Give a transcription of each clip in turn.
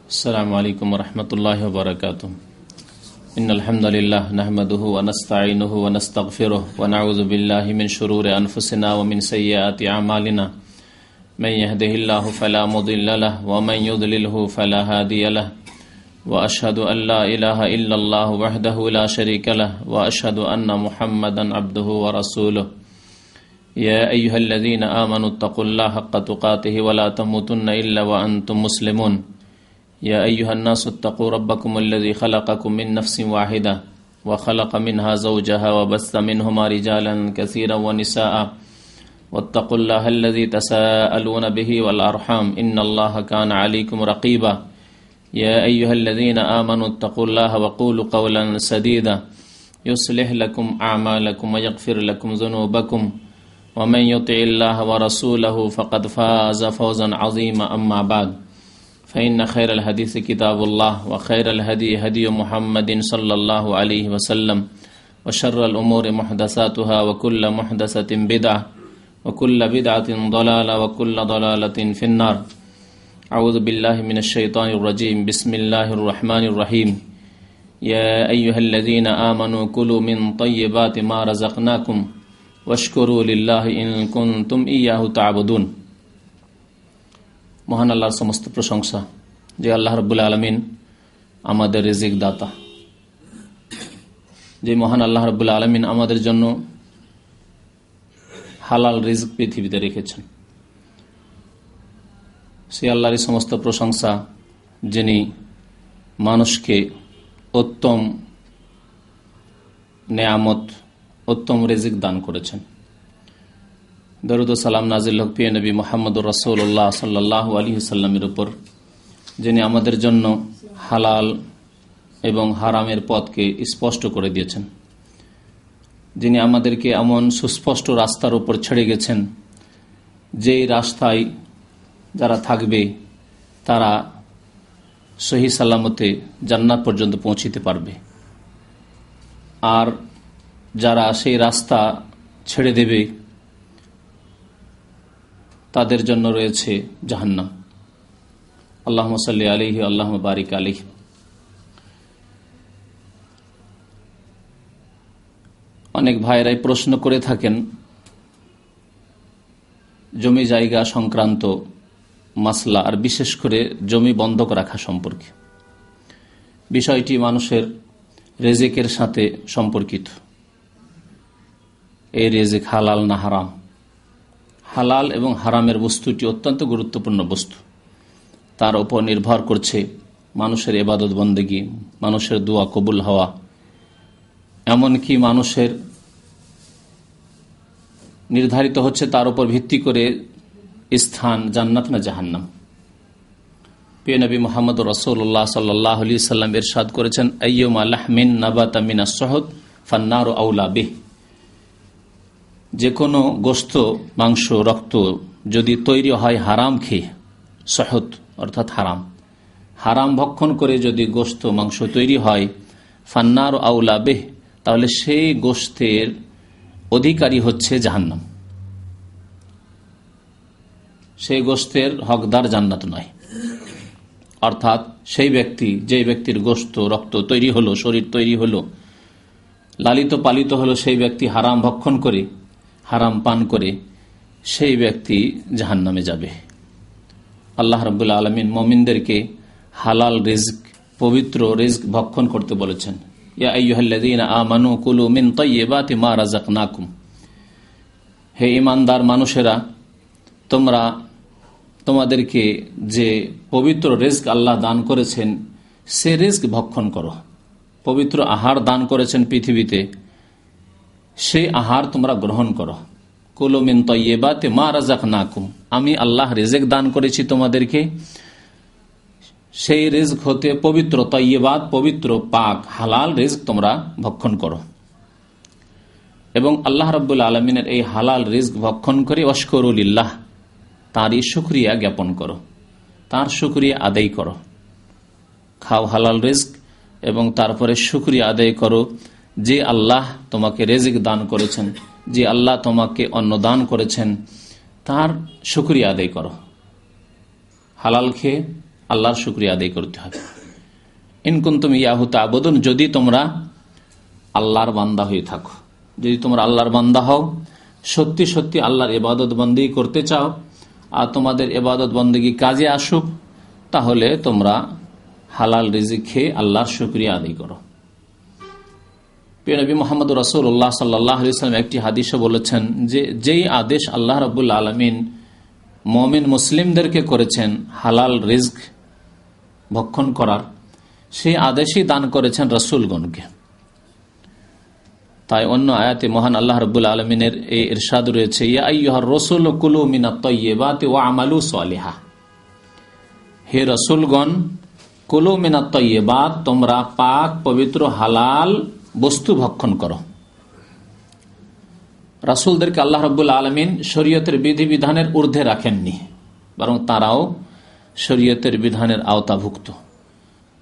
السلام عليكم ورحمة الله وبركاته. إن الحمد لله نحمده ونستعينه ونستغفره ونعوذ بالله من شرور أنفسنا ومن سيئات أعمالنا. من يهده الله فلا مضل له ومن يضلله فلا هادي له. وأشهد أن لا إله إلا الله وحده لا شريك له وأشهد أن محمدا عبده ورسوله. يا أيها الذين آمنوا اتقوا الله حق تقاته ولا تموتن إلا وأنتم مسلمون. يا أيها الناس اتقوا ربكم الذي خلقكم من نفس واحدة وخلق منها زوجها وبث منهما رجالا كثيرا ونساء واتقوا الله الذي تساءلون به والأرحام إن الله كان عليكم رقيبا. يا أيها الذين آمنوا اتقوا الله وقولوا قولا سديدا يصلح لكم أعمالكم ويغفر لكم ذنوبكم ومن يطع الله ورسوله فقد فاز فوزا عظيما. أما بعد فإن خير الحديث كتاب الله وخير الهدي هدي محمد صلى الله عليه وسلم وشر الأمور محدثاتها وكل محدثة بدعة وكل بدعة ضلالة وكل ضلالة في النار. أعوذ بالله من الشيطان الرجيم. بسم الله الرحمن الرحيم. يا أيها الذين آمنوا كلوا من طيبات ما رزقناكم واشكروا لله إن كنتم إياه تعبدون. মহান আল্লাহর সমস্ত প্রশংসা, যে আল্লাহ রাব্বুল আলামিন আমাদের রিজিক দাতা, যে মহান আল্লাহ রাব্বুল আলামিন আমাদের জন্য হালাল রিজিক পৃথিবীতে রেখেছেন। সে আল্লাহরই সমস্ত প্রশংসা, যিনি মানুষকে উত্তম নেয়ামত, উত্তম রিজিক দান করেছেন। দরুদ ও সালাম নাজিল হোক প্রিয় নবী মুহাম্মদুর রাসূলুল্লাহ সাল্লাল্লাহু আলাইহি ওয়াসাল্লামের উপর, যিনি আমাদের জন্য হালাল এবং হারামের পথকে স্পষ্ট করে দিয়েছেন, যিনি আমাদেরকে এমন সুস্পষ্ট রাস্তার উপর ছেড়ে গেছেন, যেই রাস্তায় যারা থাকবে তারা সহি সালামতে জান্নাত পর্যন্ত পৌঁছিতে পারবে, আর যারা সেই রাস্তা ছেড়ে দেবে তাদের জন্য রয়েছে জাহান্নাম। আল্লাহুম্মা সাল্লি আলাইহি আল্লাহুম্মা বারিক আলাইহি। অনেক ভাইরাই প্রশ্ন করে থাকেন জমি জায়গা সংক্রান্ত মাসলা, আর বিশেষ করে জমি বন্ধক রাখা সম্পর্কে। বিষয়টি মানুষের রিজিকের সাথে সম্পর্কিত। এই রিজিক হালাল না হারাম? হালাল এবং হারামের বস্তুটি অত্যন্ত গুরুত্বপূর্ণ বস্তু। তার উপর নির্ভর করছে মানুষের ইবাদত বন্দেগী, মানুষের দোয়া কবুল হওয়া, এমনকি মানুষের নির্ধারিত হচ্ছে তার উপর ভিত্তি করে স্থান জান্নাত না জাহান্নাম। প্রিয় নবী মুহাম্মদুর রাসূলুল্লাহ সাল্লাল্লাহু আলাইহি ওয়াসাল্লাম ইরশাদ করেছেন, আইয়ুমা লাহমিন নাবাতা মিনাস সুহুদ ফান্নারু আউলা বিহ। যে কোনো গোশত, মাংস, রক্ত যদি তৈরি হয় হারাম খেয়ে, সহদ অর্থাৎ হারাম, হারাম ভক্ষণ করে যদি গোশত মাংস তৈরি হয়, ফান্নার আউলা বেহ, তাহলে সেই গোশতের অধিকারী হচ্ছে জাহান্নাম। সেই গোশতের হকদার জান্নাত নয়। অর্থাৎ সেই ব্যক্তি, যে ব্যক্তির গোশত রক্ত তৈরি হলো, শরীর তৈরি হলো, লালিত পালিত হলো, সেই ব্যক্তি হারাম ভক্ষণ করে, হারাম পান করে, সেই ব্যক্তি জাহান্নামে যাবে। আল্লাহ রাব্বুল আলামিন মুমিনদেরকে হালাল রিজক, পবিত্র রিজক ভক্ষণ করতে বলেছেন। ইয়া আইয়ুহাল্লাযীনা আমানু কুলু মিন তাইয়্যিবাতি মা রাযাকনাকুম। হে ঈমানদার মানুষেরা, তোমরা তোমাদেরকে যে পবিত্র রিজক আল্লাহ দান করেছেন, সে রিজক ভক্ষণ করো। পবিত্র আহার দান করেছেন পৃথিবীতে, সেই আহার তোমরা গ্রহণ করো। কুলু মিন তাইয়্যিবাতি মা রাযাকনাকুম, আমি আল্লাহ রিজক দান করেছি তোমাদেরকে, সেই রিজক হতে পবিত্র, তাইয়্যিবাত পবিত্র, পাক, হালাল রিজক তোমরা ভক্ষণ করো। এবং আল্লাহ রাব্বুল আলামিনের এই হালাল রিজক ভক্ষণ করে ওয়াশকুরু লিল্লাহ, তারই শুকরিয়া জ্ঞাপন করো, তার শুকরিয়া আদায় করো। খাও হালাল রিজক এবং তারপরে শুকরিয়া আদায় করো যে আল্লাহ তোমাকে রিজিক দান করেছেন, যে আল্লাহ তোমাকে অন্ন দান করেছেন, তার শুকরিয়া আদায় করো। হালাল খেয়ে আল্লাহর শুকরিয়া আদায় করতে হবে। ইন কুনতুম ইয়াহু তা'বুদুন, যদি তোমরা আল্লাহর বান্দা হয়ে থাকো, যদি তোমরা আল্লাহর বান্দা হও, সত্যি সত্যি আল্লাহর ইবাদত বন্দেগী করতে চাও, আর তোমাদের ইবাদত বন্দেগী কাজে আসুক, তাহলে তোমরা হালাল রিজিক খেয়ে আল্লাহর শুকরিয়া আদায় করো। প্রিয় নবী মুহাম্মদ রাসূলুল্লাহ সাল্লাল্লাহু আলাইহি ওয়াসাল্লাম একটি হাদিসে বলেছেন যে যেই আদেশ আল্লাহ রাব্বুল আলামিন মুমিন মুসলিমদেরকে করেছেন হালাল রিজক ভক্ষণ করার, সেই আদেশই দান করেছেন রাসূলগণকে। তাই অন্য আয়াতে মহান আল্লাহ রাব্বুল আলামিনের এই ইরশাদ রয়েছে, ইয়া আইয়ুহার রাসূলু কুলু মিনাত তাইয়্যিবাতি ওয়া আমালু সালিহা, হে রাসূলগণ কুলু মিনাত তাইয়্যিবাত, তোমরা পাক পবিত্র হালাল বস্তু ভক্ষণ করো। রাসূলদেরকে আল্লাহ রাব্বুল আলামিন শরীয়তের বিধিবিধানের ঊর্ধ্বে রাখেননি, বরং তারাও শরীয়তের বিধানের আওতাভুক্ত।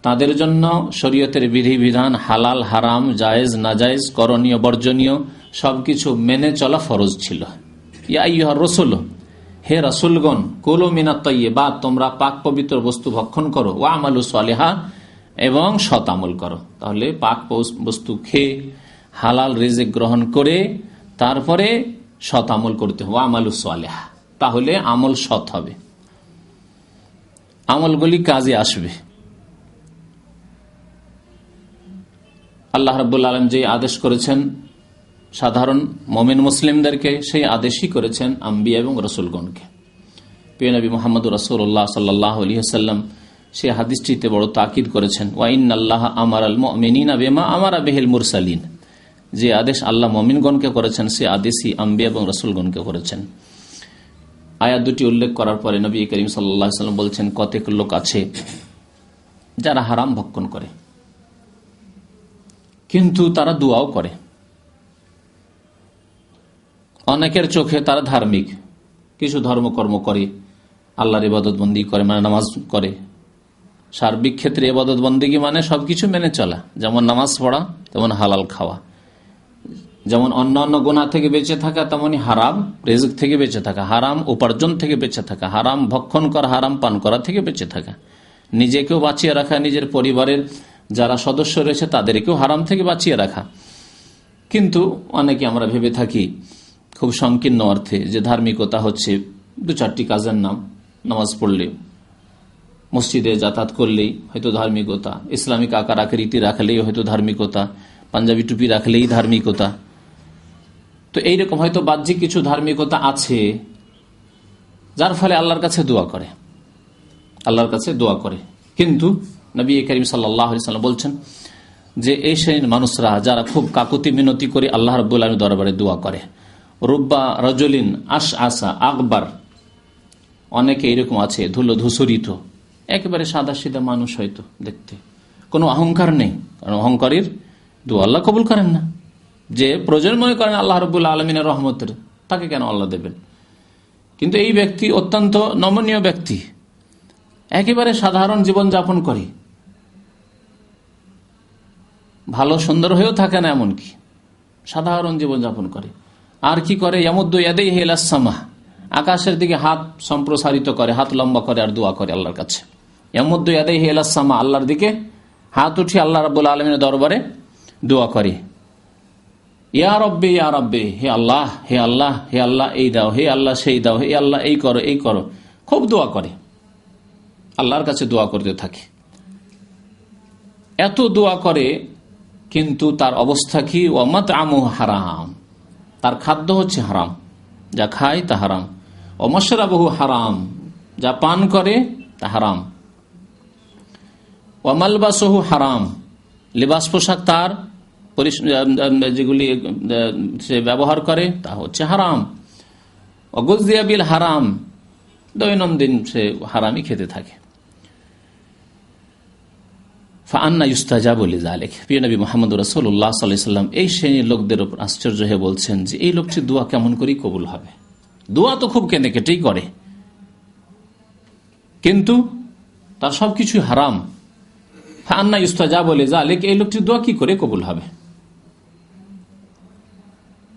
তাদের জন্য শরীয়তের বিধিবিধান হালাল হারাম জায়েজ নাজায়েজ করণীয় বর্জনীয় সবকিছু মেনে চলা ফরজ ছিল। ইয়া আইয়ুহার রাসূল, হে রাসূলগণ, কুলু মিনাত তাইয়্যিবাত, তোমরা পাক পবিত্র বস্তু ভক্ষণ করো, ওয়া আমালু সালিহা, এবং সৎ আমল করো। তাহলে পাক বস্তু খেয়ে হালাল রিজিক গ্রহণ করে তারপরে সৎ আমল করতে হবে, ওয়া আমালু সালিহা, তাহলে আমল সৎ হবে, আমলগুলি কাজে আসবে। আল্লাহ রাব্বুল আলামিন যে আদেশ করেছেন সাধারণ মুমিন মুসলিমদেরকে, সেই আদেশই করেছেন আম্বিয়া এবং রাসূলগণকে। প্রিয় নবী মুহাম্মদ রাসূলুল্লাহ সাল্লাল্লাহু আলাইহি ওয়াসাল্লাম সেই হাদিসটিতে বড় তাকিদ করেছেন, ওয়া ইন্নাল্লাহা আমারাল মুমিনিনা বিমা আমারা বিহিল মুরসালিন, যে আদেশ আল্লাহ মুমিনগণকে করেছেন সে আদেশই আম্বিয়া এবং রাসূলগণকে করেছেন। আয়াত দুটি উল্লেখ করার পরে নবী করিম সাল্লাল্লাহু আলাইহি ওয়াসাল্লাম বলছেন, কতক লোক আছে যারা হারাম ভক্ষণ করে কিন্তু তারা দোয়াও করে। অনেকের চোখে তারা ধার্মিক, কিছু ধর্মকর্ম করে, আল্লাহর ইবাদত বন্দেগী করে, মানে নামাজ করে। সার্বিক ক্ষেত্রে ইবাদত বন্দেগী মানে সবকিছু মেনে চলা, যেমন নামাজ পড়া, তেমন হালাল খাওয়া, যেমন অন্যান্য গুনাহ থেকে বেঁচে থাকা, তেমনি হারাম রিজিক থেকে বেঁচে থাকা, হারাম উপার্জন থেকে বেঁচে থাকা, হারাম ভক্ষণ করা, হারাম পান করা থেকে বেঁচে থাকা, নিজেকেও বাঁচিয়ে রাখা, নিজের পরিবারের যারা সদস্য রয়েছে তাদেরকেও হারাম থেকে বাঁচিয়ে রাখা। কিন্তু অনেকে আমরা ভেবে থাকি খুব সংকীর্ণ অর্থে যে ধার্মিকতা হচ্ছে দু চারটি কাজের নাম, নামাজ পড়লে, মসজিদে যাতায়াত করলেই হয়তো ধার্মিকতা, ইসলামিক আকার আকৃতি রাখলেই হয়তো ধার্মিকতা, পাঞ্জাবি টুপি রাখলেই ধার্মিকতা। তো এইরকম হয়তো বাহ্যিক কিছু ধার্মিকতা আছে যার ফলে আল্লাহর কাছে দোয়া করে, আল্লাহর কাছে দোয়া করে। কিন্তু নবী করিম সাল্লাল্লাহু আলাইহি ওয়াসাল্লাম বলছেন যে এই শ্রেণীর মানুষরা যারা খুব কাকুতি মিনতি করে আল্লাহ রাব্বুল আলামিনের দরবারে দোয়া করে, রুব্বা রাজুলিন আশআসা আকবার, অনেকে এরকম আছে ধুলো ধূসরিত, একেবারে সাদা সিধা মানুষ হয়তো দেখতে, কোনো অহংকার নেই, কারণ অহংকারীর দোয়া আল্লাহ কবুল করেন না। যে প্রয়োজন মনে করেন আল্লাহ রাব্বুল আলামিনের রহমতের, তাকে কেন আল্লাহ দেবেন? কিন্তু এই ব্যক্তি অত্যন্ত নমনীয় ব্যক্তি, একেবারে সাধারণ জীবন যাপন করে, ভালো সুন্দর হয়েও থাকে না, এমনকি সাধারণ জীবন যাপন করে। আর কি করে? ইয়ামুদ্দু ইয়াদাইহি ইলাস সামা, আকাশের দিকে হাত সম্প্রসারিত করে, হাত লম্বা করে আর দোয়া করে আল্লাহর কাছে। ইয়ামুদ্দু ইয়াদাইহি ইলাস সামা, আল্লাহর দিকে হাত উঠিয়ে আল্লাহ রাব্বুল আলামিনের দরবারে দোয়া করে, ইয়া রব্বি ইয়া রব্বি, হে আল্লাহ হে আল্লাহ হে আল্লাহ এই দাও, হে আল্লাহ সেই দাও, হে আল্লাহ এই করো এই করো, খুব দোয়া করে, আল্লাহর কাছে দোয়া করতে থাকে। এত দোয়া করে কিন্তু তার অবস্থা কি? ওয়া মাতআমুহু হারাম, তার খাদ্য হচ্ছে হারাম, যা খায় তা হারাম। ওয়া মাশরাবুহু হারাম, যা পান করে তা হারাম। ওয়া মালবাসুহু হারাম, লিবাস পোশাক তার যেগুলি সে ব্যবহার করে তা হচ্ছে হারাম। ওয়া গুযিয়া বিল হারাম, দৈনন্দিন সে হারামই খেতে থাকে। ফাআন্না ইউস্তাজাবু লিযালিক, প্রিয় নবী মুহাম্মদ রাসূলুল্লাহ সাল্লাল্লাহু আলাইহি ওয়াসাল্লাম এই শ্রেণীর লোকদের উপর আশ্চর্য হয়ে বলছেন যে এই লোকটি দোয়া কেমন করে কবুল হবে? দোয়া তো খুব কেঁদে কেটেই করে, কিন্তু তার সবকিছু হারাম। ফাআন্না ইউস্তাজাবু লিযালিক, এই লোকটির দোয়া কি করে কবুল হবে?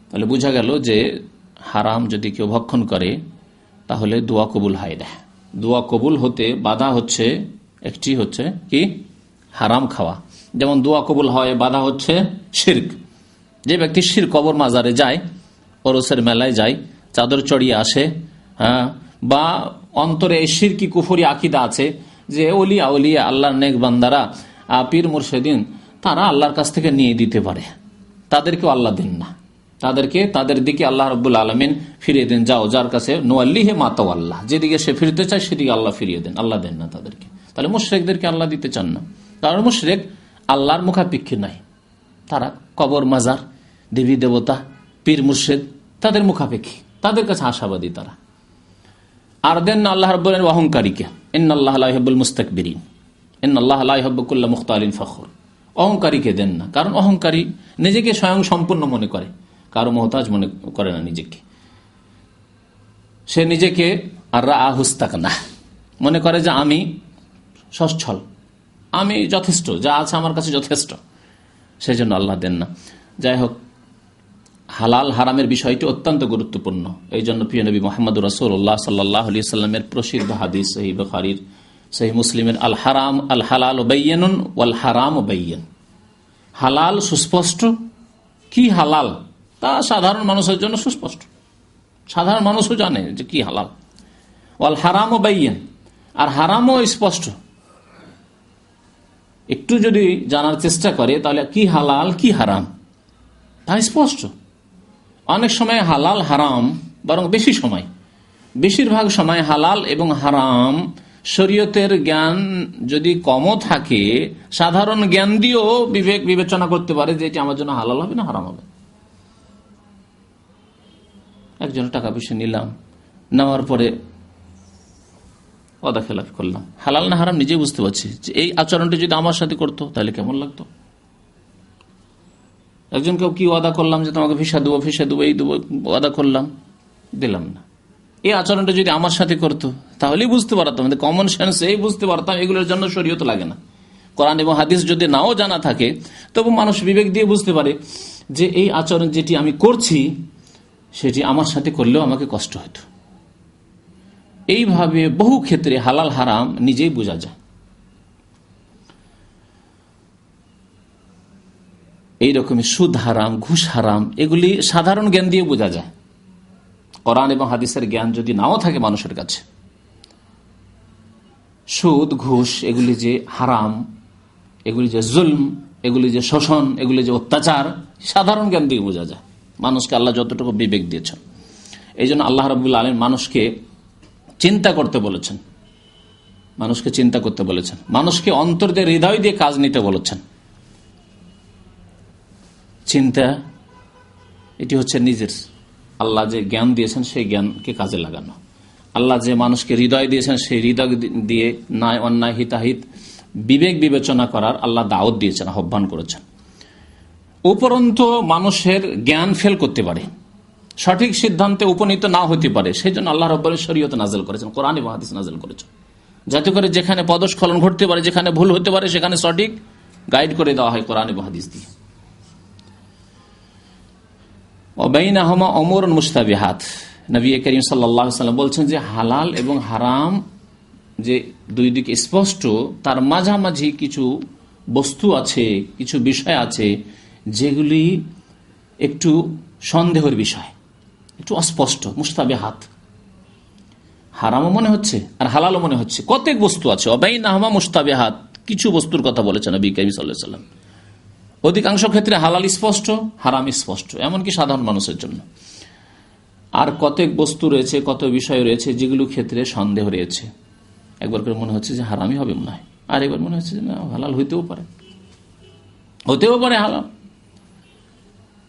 তাহলে বোঝা গেল যে হারাম যদি কেউ ভক্ষণ করে তাহলে দোয়া কবুল হয় না। দোয়া কবুল হতে বাধা হচ্ছে একটি হচ্ছে কি হারাম খাওয়া, যেমন দোয়া কবুল হয় বাধা হচ্ছে শিরক। যে ব্যক্তি শিরক কবর মাজারে যায়, ওরসের মেলায় যায়, চাদর চড়িয়ে আসে, হ্যাঁ, বা অন্তরে এই শিরকি কুফরি আকিদা আছে যে ওলিয়া ওলিয়া আল্লাহর নেক বান্দারা পীর মুর্শিদিন তারা আল্লাহর কাছ থেকে নিয়ে দিতে পারে, তাদেরকেও আল্লাহ দেন না, তাদের দিকে আল্লাহ রাব্বুল আলামিন ফিরিয়ে দেন। যাও যার কাছে নোয়াল্লিহে মাতাও আল্লাহ, যেদিকে সে ফিরতে চায় সেদিকে আল্লাহ ফিরিয়ে দেন, আল্লাহ দেন না তাদেরকে। তাহলে মুশরিকদেরকে আল্লাহ দিতে চান না, কারণ মুশরিক আল্লাহর মুখাপেক্ষী নাই, তারা কবর মাজার দেবী দেবতা পীর মুর্শিদ তাদের মুখাপেক্ষী, তাদের কাছে আশাবাদী তারা। আর দেন না আল্লাহ রাব্বুল আলামিন অহংকারীকে, ইন্নাল্লাহা লা ইউহিব্বুল মুস্তাকবিরিন, ইন্নাল্লাহা লা ইউহিব্বু কুল্লা মুখতালিন ফখুর। অহংকারীকে দেন না, কারণ অহংকারী নিজেকে স্বয়ং সম্পূর্ণ মনে করে, কারো মোহতাজ মনে করে না নিজেকে। সে নিজেকে আর রাহুস্তাক না মনে করে যে আমি সচ্ছল, আমি যথেষ্ট, যা আছে আমার কাছে যথেষ্ট, সেই জন্য আল্লাহ দেন না। যাই হোক, হালাল হারামের বিষয়টি অত্যন্ত গুরুত্বপূর্ণ। এই জন্য প্রিয় নবী মুহাম্মদ রাসূলুল্লাহ সাল্লাল্লাহু আলাইহি সাল্লামের প্রসিদ্ধ হাদিস সহিহ বুখারীর সহিহ মুসলিমের আল হালাল বাইয়িনুন ওয়াল হারাম বাইয়িন, হালাল সুস্পষ্ট, কি হালাল তা সাধারণ মানুষের জন্য সুস্পষ্ট, সাধারণ মানুষও জানে যে কি হালাল। ওয়াল হারাম বাইয়িন, আর হারামও স্পষ্ট। একটু যদি জানার চেষ্টা করে তাহলে কি হালাল কি হারাম তা স্পষ্ট। অনেক সময় হালাল হারাম, বরং বেশিরভাগ সময় হালাল এবং হারাম শরীয়তের জ্ঞান যদি কমও থাকে, সাধারণ জ্ঞান দিয়েও বিবেচনা করতে পারে যে এটি আমার জন্য হালাল হবে না হারাম হবে। একজন টাকা পয়সা নিলাম, নেওয়ার পরে ওয়াদা খেলাফ করলাম, হালাল না হারাম নিজে বুঝতে পারছি যে এই আচরণটি যদি আমার সাথে করতো তাহলে কেমন লাগতো। একজনকেও কি ওয়াদা করলাম যে তোমাকে ভিসা দেবো এই দেবো, ওয়াদা করলাম, দিলাম না। এই আচরণটা যদি আমার সাথে করতো তাহলেই বুঝতে পারতাম, কমন সেন্স এই বুঝতে পারতাম এগুলোর জন্য শরীয়ত লাগে না। কোরআন এবং হাদিস যদি নাও জানা থাকে তবু মানুষ বিবেক দিয়ে বুঝতে পারে যে এই আচরণ যেটি আমি করছি সেটি আমার সাথে করলেও আমাকে কষ্ট হতো। এইভাবে বহু ক্ষেত্রে হালাল হারাম নিজেই বোঝা যায়। এইরকমই সুদ হারাম, ঘুষ হারাম, এগুলি সাধারণ জ্ঞান দিয়ে বোঝা যায়। কোরআন এবং হাদিসের জ্ঞান যদি নাও থাকে মানুষের কাছে, সুদ ঘুষ এগুলি যে হারাম, এগুলি যে জুলম, এগুলি যে শোষণ, এগুলি যে অত্যাচার, সাধারণ জ্ঞান দিয়ে বোঝা যায়। মানুষকে আল্লাহ যতটুকু বিবেক দিয়েছেন, এই জন্য আল্লাহ রাব্বুল আলামিন মানুষকে চিন্তা করতে বলেছেন, মানুষকে অন্তর দিয়ে হৃদয় দিয়ে কাজ নিতে বলেছেন। চিন্তা এটি হচ্ছে নিজের, আল্লাহ যে জ্ঞান দিয়েছেন সেই জ্ঞানকে কাজে লাগানো। আল্লাহ যে মানুষকে হৃদয় দিয়েছেন সেই হৃদয় দিয়ে ন্যায় অন্যায় হিতাহিত বিবেক বিবেচনা করার আল্লাহ দাওয়াত দিয়েছেন, আহ্বান করেছেন। উপরন্তু মানুষের জ্ঞান ফেল করতে পারে, সঠিক সিদ্ধান্তে উপনীত না হতে পারে, সেই জন্য আল্লাহ রাব্বুল শরীয়ত নাযিল করেছেন, কোরআন এবং হাদিস নাযিল করেছেন, যাতে করে যেখানে পদস্খলন ঘটতে পারে, যেখানে ভুল হতে পারে সেখানে সঠিক গাইড করে দেওয়া হয় কোরআন এবং হাদিস দিয়ে। ওয়াবাইনাহুমা উমুরুন মুশতাবিহাত, নবী করিম সাল্লাল্লাহু আলাইহি ওয়াসাল্লাম বলছেন যে হালাল এবং হারাম যে দুই দিকে স্পষ্ট, তার মাঝামাঝি কিছু বস্তু আছে, কিছু বিষয় আছে যেগুলি একটু সন্দেহের বিষয়, একটু অস্পষ্ট, মুশতাবিহাত। হারামও মনে হচ্ছে আর হালালও মনে হচ্ছে, কতক বস্তু আছে। ওয়াবাইনাহুমা মুশতাবিহাত, কিছু বস্তুর কথা বলেছেন নবী করিম সাল্লাল্লাহু আলাইহি ওয়াসাল্লাম। অধিকাংশ ক্ষেত্রে হালাল স্পষ্ট, হারাম স্পষ্ট, এমনকি সাধারণ মানুষের জন্য। আর কতক বস্তু রয়েছে, কত বিষয় রয়েছে যেগুলো ক্ষেত্রে সন্দেহ রয়েছে। একবার করে মনে হচ্ছে যে হারামই হবে মনে হয়, আর একবার মনে হচ্ছে যে না হালাল হইতেও পারে হালাল।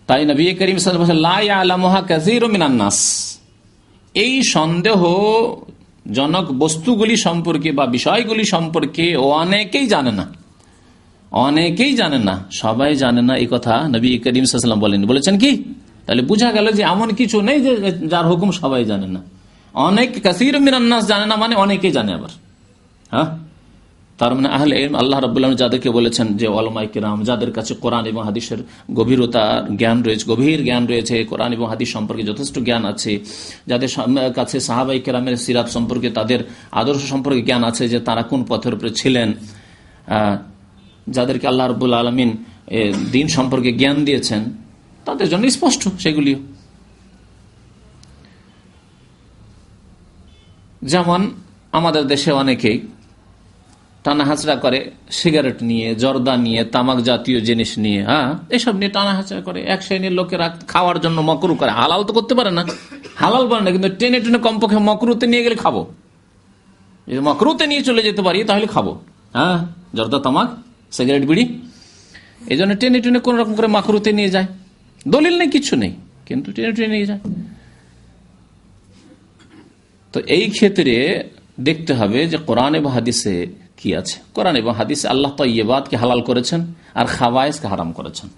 তাই নবী করিম সাল্লাল্লাহু আলাইহি ওয়াসাল্লাম লা ইয়ালামুহা কাসীরুম মিনান নাস, এই সন্দেহজনক বস্তুগুলি সম্পর্কে বা বিষয়গুলি সম্পর্কে অনেকেই জানে না, সবাই জানে না। এই কথা নবী করিম সাল্লাল্লাহু আলাইহি ওয়াসাল্লাম বলেছেন কি? তাহলে বোঝা গেল যে এমন কিছু নেই যে যার হুকুম সবাই জানে না। অনেক কাসীরুম মিনান নাস জানে না মানে অনেকেই জানে। আবার তার মানে আহলে ইলম আল্লাহ রাব্বুল আলামিন যাদেরকে বলেছেন যে উলামায়ে কিরাম, যাদের কাছে কোরআন এবং হাদিসের গভীরতা জ্ঞান রয়েছে, গভীর জ্ঞান রয়েছে, কোরআন এবং হাদিস সম্পর্কে যথেষ্ট জ্ঞান আছে, যাদের কাছে সাহাবায়ে কেরামের সিরাত সম্পর্কে, তাদের আদর্শ সম্পর্কে জ্ঞান আছে যে তারা কোন পথের উপরে ছিলেন, যাদেরকে আল্লাহ রাব্বুল আলামিন দ্বীন সম্পর্কে জ্ঞান দিয়েছেন, তাদের জন্য স্পষ্ট সেগুলিও। যেমন আমাদের দেশে অনেকেই টানা হাঁচড়া করে সিগারেট নিয়ে, জর্দা নিয়ে, তামাক জাতীয় জিনিস নিয়ে, এসব নিয়ে টানা হাঁচড়া করে। এক শ্রেণীর লোকেরা খাওয়ার জন্য মকরু করে, হালাল তো করতে পারে না, হালাল পারে না, কিন্তু টেনে টেনে কমপক্ষে মকরুতে নিয়ে গেলে খাবো, যদি মকরুতে নিয়ে চলে যেতে পারি তাহলে খাবো। জর্দা, তামাক, সিগারেট, বিড়ি, এই জন্য টেনে টেনে কোন রকম করে মাকরুতে নিয়ে যায়। দলিল নেই, কিছু নেই, কিন্তু টেনে টেনে নিয়ে যায়। তো এই ক্ষেত্রে দেখতে হবে যে কোরআন এবং হাদিসে কি আছে। কোরআন এবং হাদিসে আল্লাহ তাইয়্যিবাতকে হালাল করেছেন আর খাবায়েসকে হারাম করেছেন।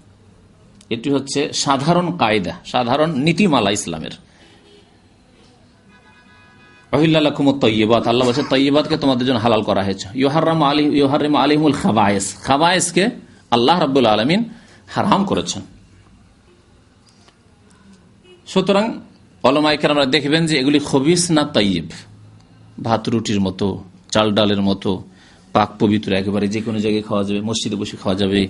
এটি হচ্ছে সাধারণ কায়দা, সাধারণ নীতিমালা ইসলামের। উহিল্লা লাকুমুত তাইয়্যিবাত, আল্লাহ বলেছেন তাইয়্যিবাতকে তোমাদের জন্য হালাল করা হয়েছে। ইউহাররিমু আলাইহিমুল খাবায়েস, খাবায়েসকে আল্লাহ রাব্বুল আলামিন হারাম করেছেন। সুতরাং উলামায়ে কেরামরা দেখবেন যে এগুলি খবিস না তাইয়্যিব, ভাত রুটির মতো, চাল ডালের মতো পাক পবিত্র, একেবারে যে কোনো জায়গায় খাওয়া যাবে, মসজিদে বসে খাওয়া যাবে,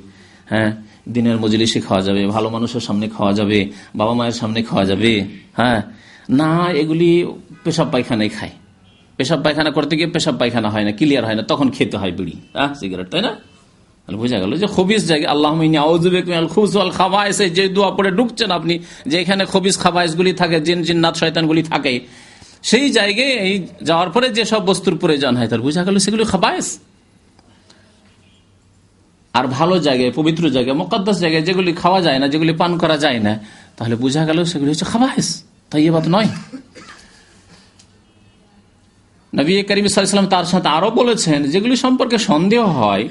দিনের মজলিসে খাওয়া যাবে, ভালো মানুষের সামনে খাওয়া যাবে, বাবা মায়ের সামনে খাওয়া যাবে। না, এগুলি পেশাব পায়খানায় খায়, পেশাব পায়খানা করতে গিয়ে পেশাব পায়খানা হয় না, ক্লিয়ার হয় না, তখন খেতে হয় বিড়ি, সিগারেট, তাই না? বোঝা গেল যে খবিস জায়গায় আল্লাহুম্মা ইন্নী আউযু বিকা মিনাল খুবুসি ওয়াল খাবায়েস, যে দোয়া পড়ে ঢুকছেন আপনি, যে এখানে খবিস খাবায়েসগুলি থাকে, জিন জিন্নাত শয়তানগুলি থাকে, সেই জায়গায় এই যাওয়ার পরে যে সব বস্তুর প্রয়োজন হয়, তার বোঝা গেল সেগুলি খাবায়েস। আর ভালো জায়গায়, পবিত্র জায়গায়, মুকদ্দাস জায়গায় যেগুলি খাওয়া যায় না, যেগুলি পান করা যায় না, তাহলে বোঝা গেল সেগুলি হচ্ছে খাবায়েস, তাইয়্যিবাত নয়। নবী করিম সাল্লাল্লাহু আলাইহি ওয়াসাল্লাম তার সাথে আরো বলেছেন, যেগুলি সম্পর্কে সন্দেহ হয়,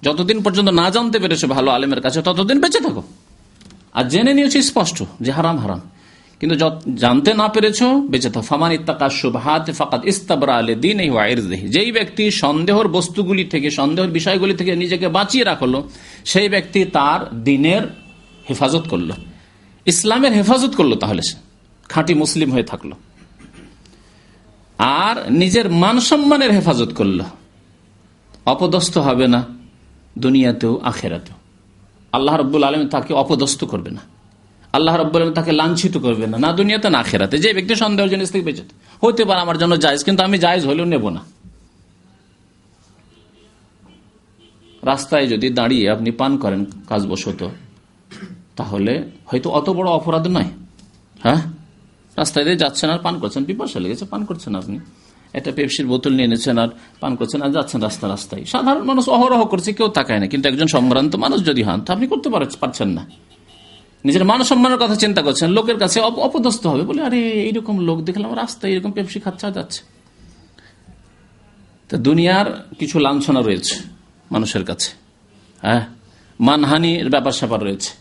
যতদিন পর্যন্ত না জানতে পেরেছো ভালো আলেমের কাছে, ততদিন বেঁচে থাকো। আর জেনে নিয়েছি স্পষ্ট যে হারাম হারাম, কিন্তু জানতে না পেরেছো, বেঁচে থাকো। ফামান ইত্তাকা শুবহাত ফাকাদ ইস্তাবরা লিদীনিহি ওয়া ইরদিহি, যেই ব্যক্তি সন্দেহের বস্তুগুলি থেকে, সন্দেহের বিষয়গুলি থেকে নিজেকে বাঁচিয়ে রাখলো, সেই ব্যক্তি তার দ্বীনের হেফাজত করলো, ইসলামের হেফাজত করলো, তাহলে সে খাঁটি মুসলিম হয়ে থাকলো। আর নিজের মান সম্মানের হেফাজত করলো, অপদস্থ হবে না দুনিয়াতেও আখেরাতেও। আল্লাহ রাব্বুল আলামিন তাকে অপদস্থ করবে না, আল্লাহ রাব্বুল আলামিন তাকে লাঞ্ছিত করবে না, না দুনিয়াতে না আখেরাতে। যে ব্যক্তি সন্দেহের জিনিস থেকে বেঁচে, হতে পারে আমার জন্য জায়েজ, কিন্তু আমি জায়েজ হলেও নেব না। রাস্তায় যদি দাঁড়িয়ে আপনি পান করেন কাজবশত, তাহলে হয়তো অত বড় অপরাধ নয়। রাস্তায় দিয়ে যাচ্ছেন আর পান করছেন, পিপাসা লেগেছে, পান করছেন, আপনি একটা পেপসির বোতল নিয়ে এনেছেন আর পান করছেন আর যাচ্ছেন রাস্তায়। সাধারণ মানুষ অহরহ করছে, কেউ তাকায় না, কিন্তু একজন সম্ভ্রান্ত মানুষ যদি হন, তো আপনি করতে পারছেন না। নিজের মান সম্মানের কথা চিন্তা করছেন, লোকের কাছে অপদস্থ হবে বলে, আরে এইরকম লোক দেখলাম রাস্তায় এরকম পেপসি খাচ্ছে যাচ্ছে। তো দুনিয়ার কিছু লাঞ্ছনা রয়েছে মানুষের কাছে, মানহানির ব্যাপার স্যাপার রয়েছে,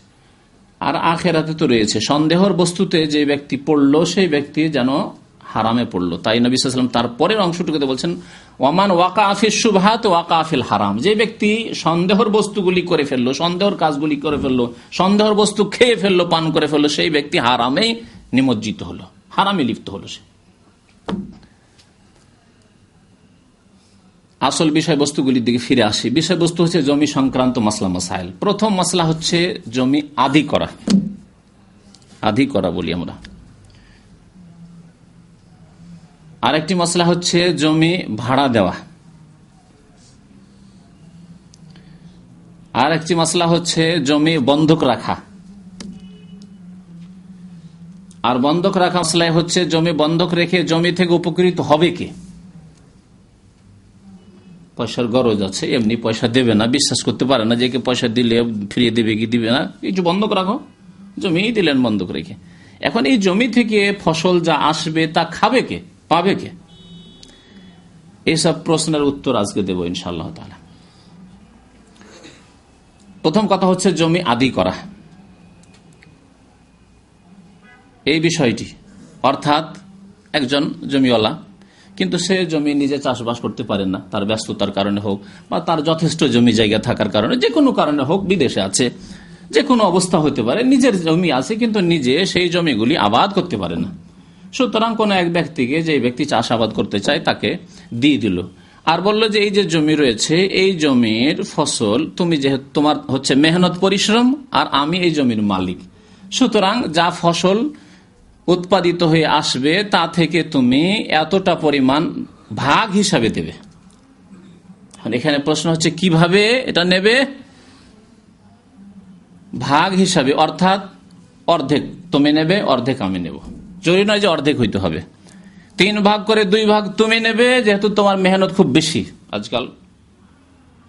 আর আখেরাতে তো রয়েছে। সন্দেহর বস্তুতে যে ব্যক্তি পড়লো, সেই ব্যক্তি যেন হারামে পড়লো। তাই নবী সাল্লাল্লাহু আলাইহি ওয়াসাল্লাম তারপরের অংশটুকুতে বলছেন, ওয়ামান ওয়াকা ফিশ শুবহাত ওয়াকা ফিল হারাম, যে ব্যক্তি সন্দেহর বস্তুগুলি করে ফেললো, সন্দেহর কাজগুলি করে ফেললো, সন্দেহর বস্তু খেয়ে ফেললো, পান করে ফেললো, সেই ব্যক্তি হারামেই নিমজ্জিত হলো, হারামে লিপ্ত হলো সে। আসল বিষয়বস্তুগুলির দিকে ফিরে আসি। বিষয়বস্তু হচ্ছে জমি সংক্রান্ত মাসলা মাসাইল। প্রথম মাসলা হচ্ছে জমি আদি করা, আদি করা বলি আমরা। আরেকটি মাসলা হচ্ছে জমি ভাড়া দেওয়া। আর একটি মাসলা হচ্ছে জমি বন্ধক রাখা। আর বন্ধক রাখা মাসলায় হচ্ছে জমি বন্ধক রেখে জমি থেকে উপকৃত হবে কে। পয়সার গরজ আছে, এমনি পয়সা দেবে না, বিশ্বাস করতে পারে না যে পয়সা দিলে ফিরিয়ে দেবে কি দিবে না, কিছু বন্ধক রাখো, জমি দিলেন বন্ধক রেখে। এখন এই জমি থেকে ফসল যা আসবে তা খাবে কে, পাবে কে? এইসব প্রশ্নের উত্তর আজকে দেব ইনশাআল্লাহ তাআলা। প্রথম কথা হচ্ছে জমি আদি করা। এই বিষয়টি অর্থাৎ একজন জমিওয়ালা কিন্তু সে জমি নিজে চাষবাস করতে পারে না, তার ব্যস্ততার কারণে হোক বা তার যথেষ্ট জমি জায়গা থাকার কারণে, যে কোনো কারণে হোক, বিদেশে আছে, যে কোনো অবস্থা হতে পারে, নিজের জমি আছে কিন্তু নিজে সেই জমিগুলি আবাদ করতে পারে না। সুতরাং কোন এক ব্যক্তিকে, যে ব্যক্তি চাষাবাদ করতে চায়, তাকে দিয়ে দিল আর বলল যে এই যে জমি রয়েছে, এই জমির ফসল তুমি, যেহেতু তোমার হচ্ছে মেহনত পরিশ্রম আর আমি এই জমির মালিক, সুতরাং যা ফসল উৎপাদিত হয়ে আসবে তা থেকে তুমি এতটা পরিমাণ ভাগ হিসাবে দেবে। এখানে প্রশ্ন হচ্ছে কিভাবে এটা নেবে? ভাগ হিসাবে, অর্থাৎ অর্ধেক তুমি নেবে, অর্ধেক আমি নেব। জরুরি নয় যে অর্ধেক হইতে হবে, 3 ভাগ করে 2 ভাগ তুমি নেবে, যেহেতু তোমার মেহনত খুব বেশি। আজকাল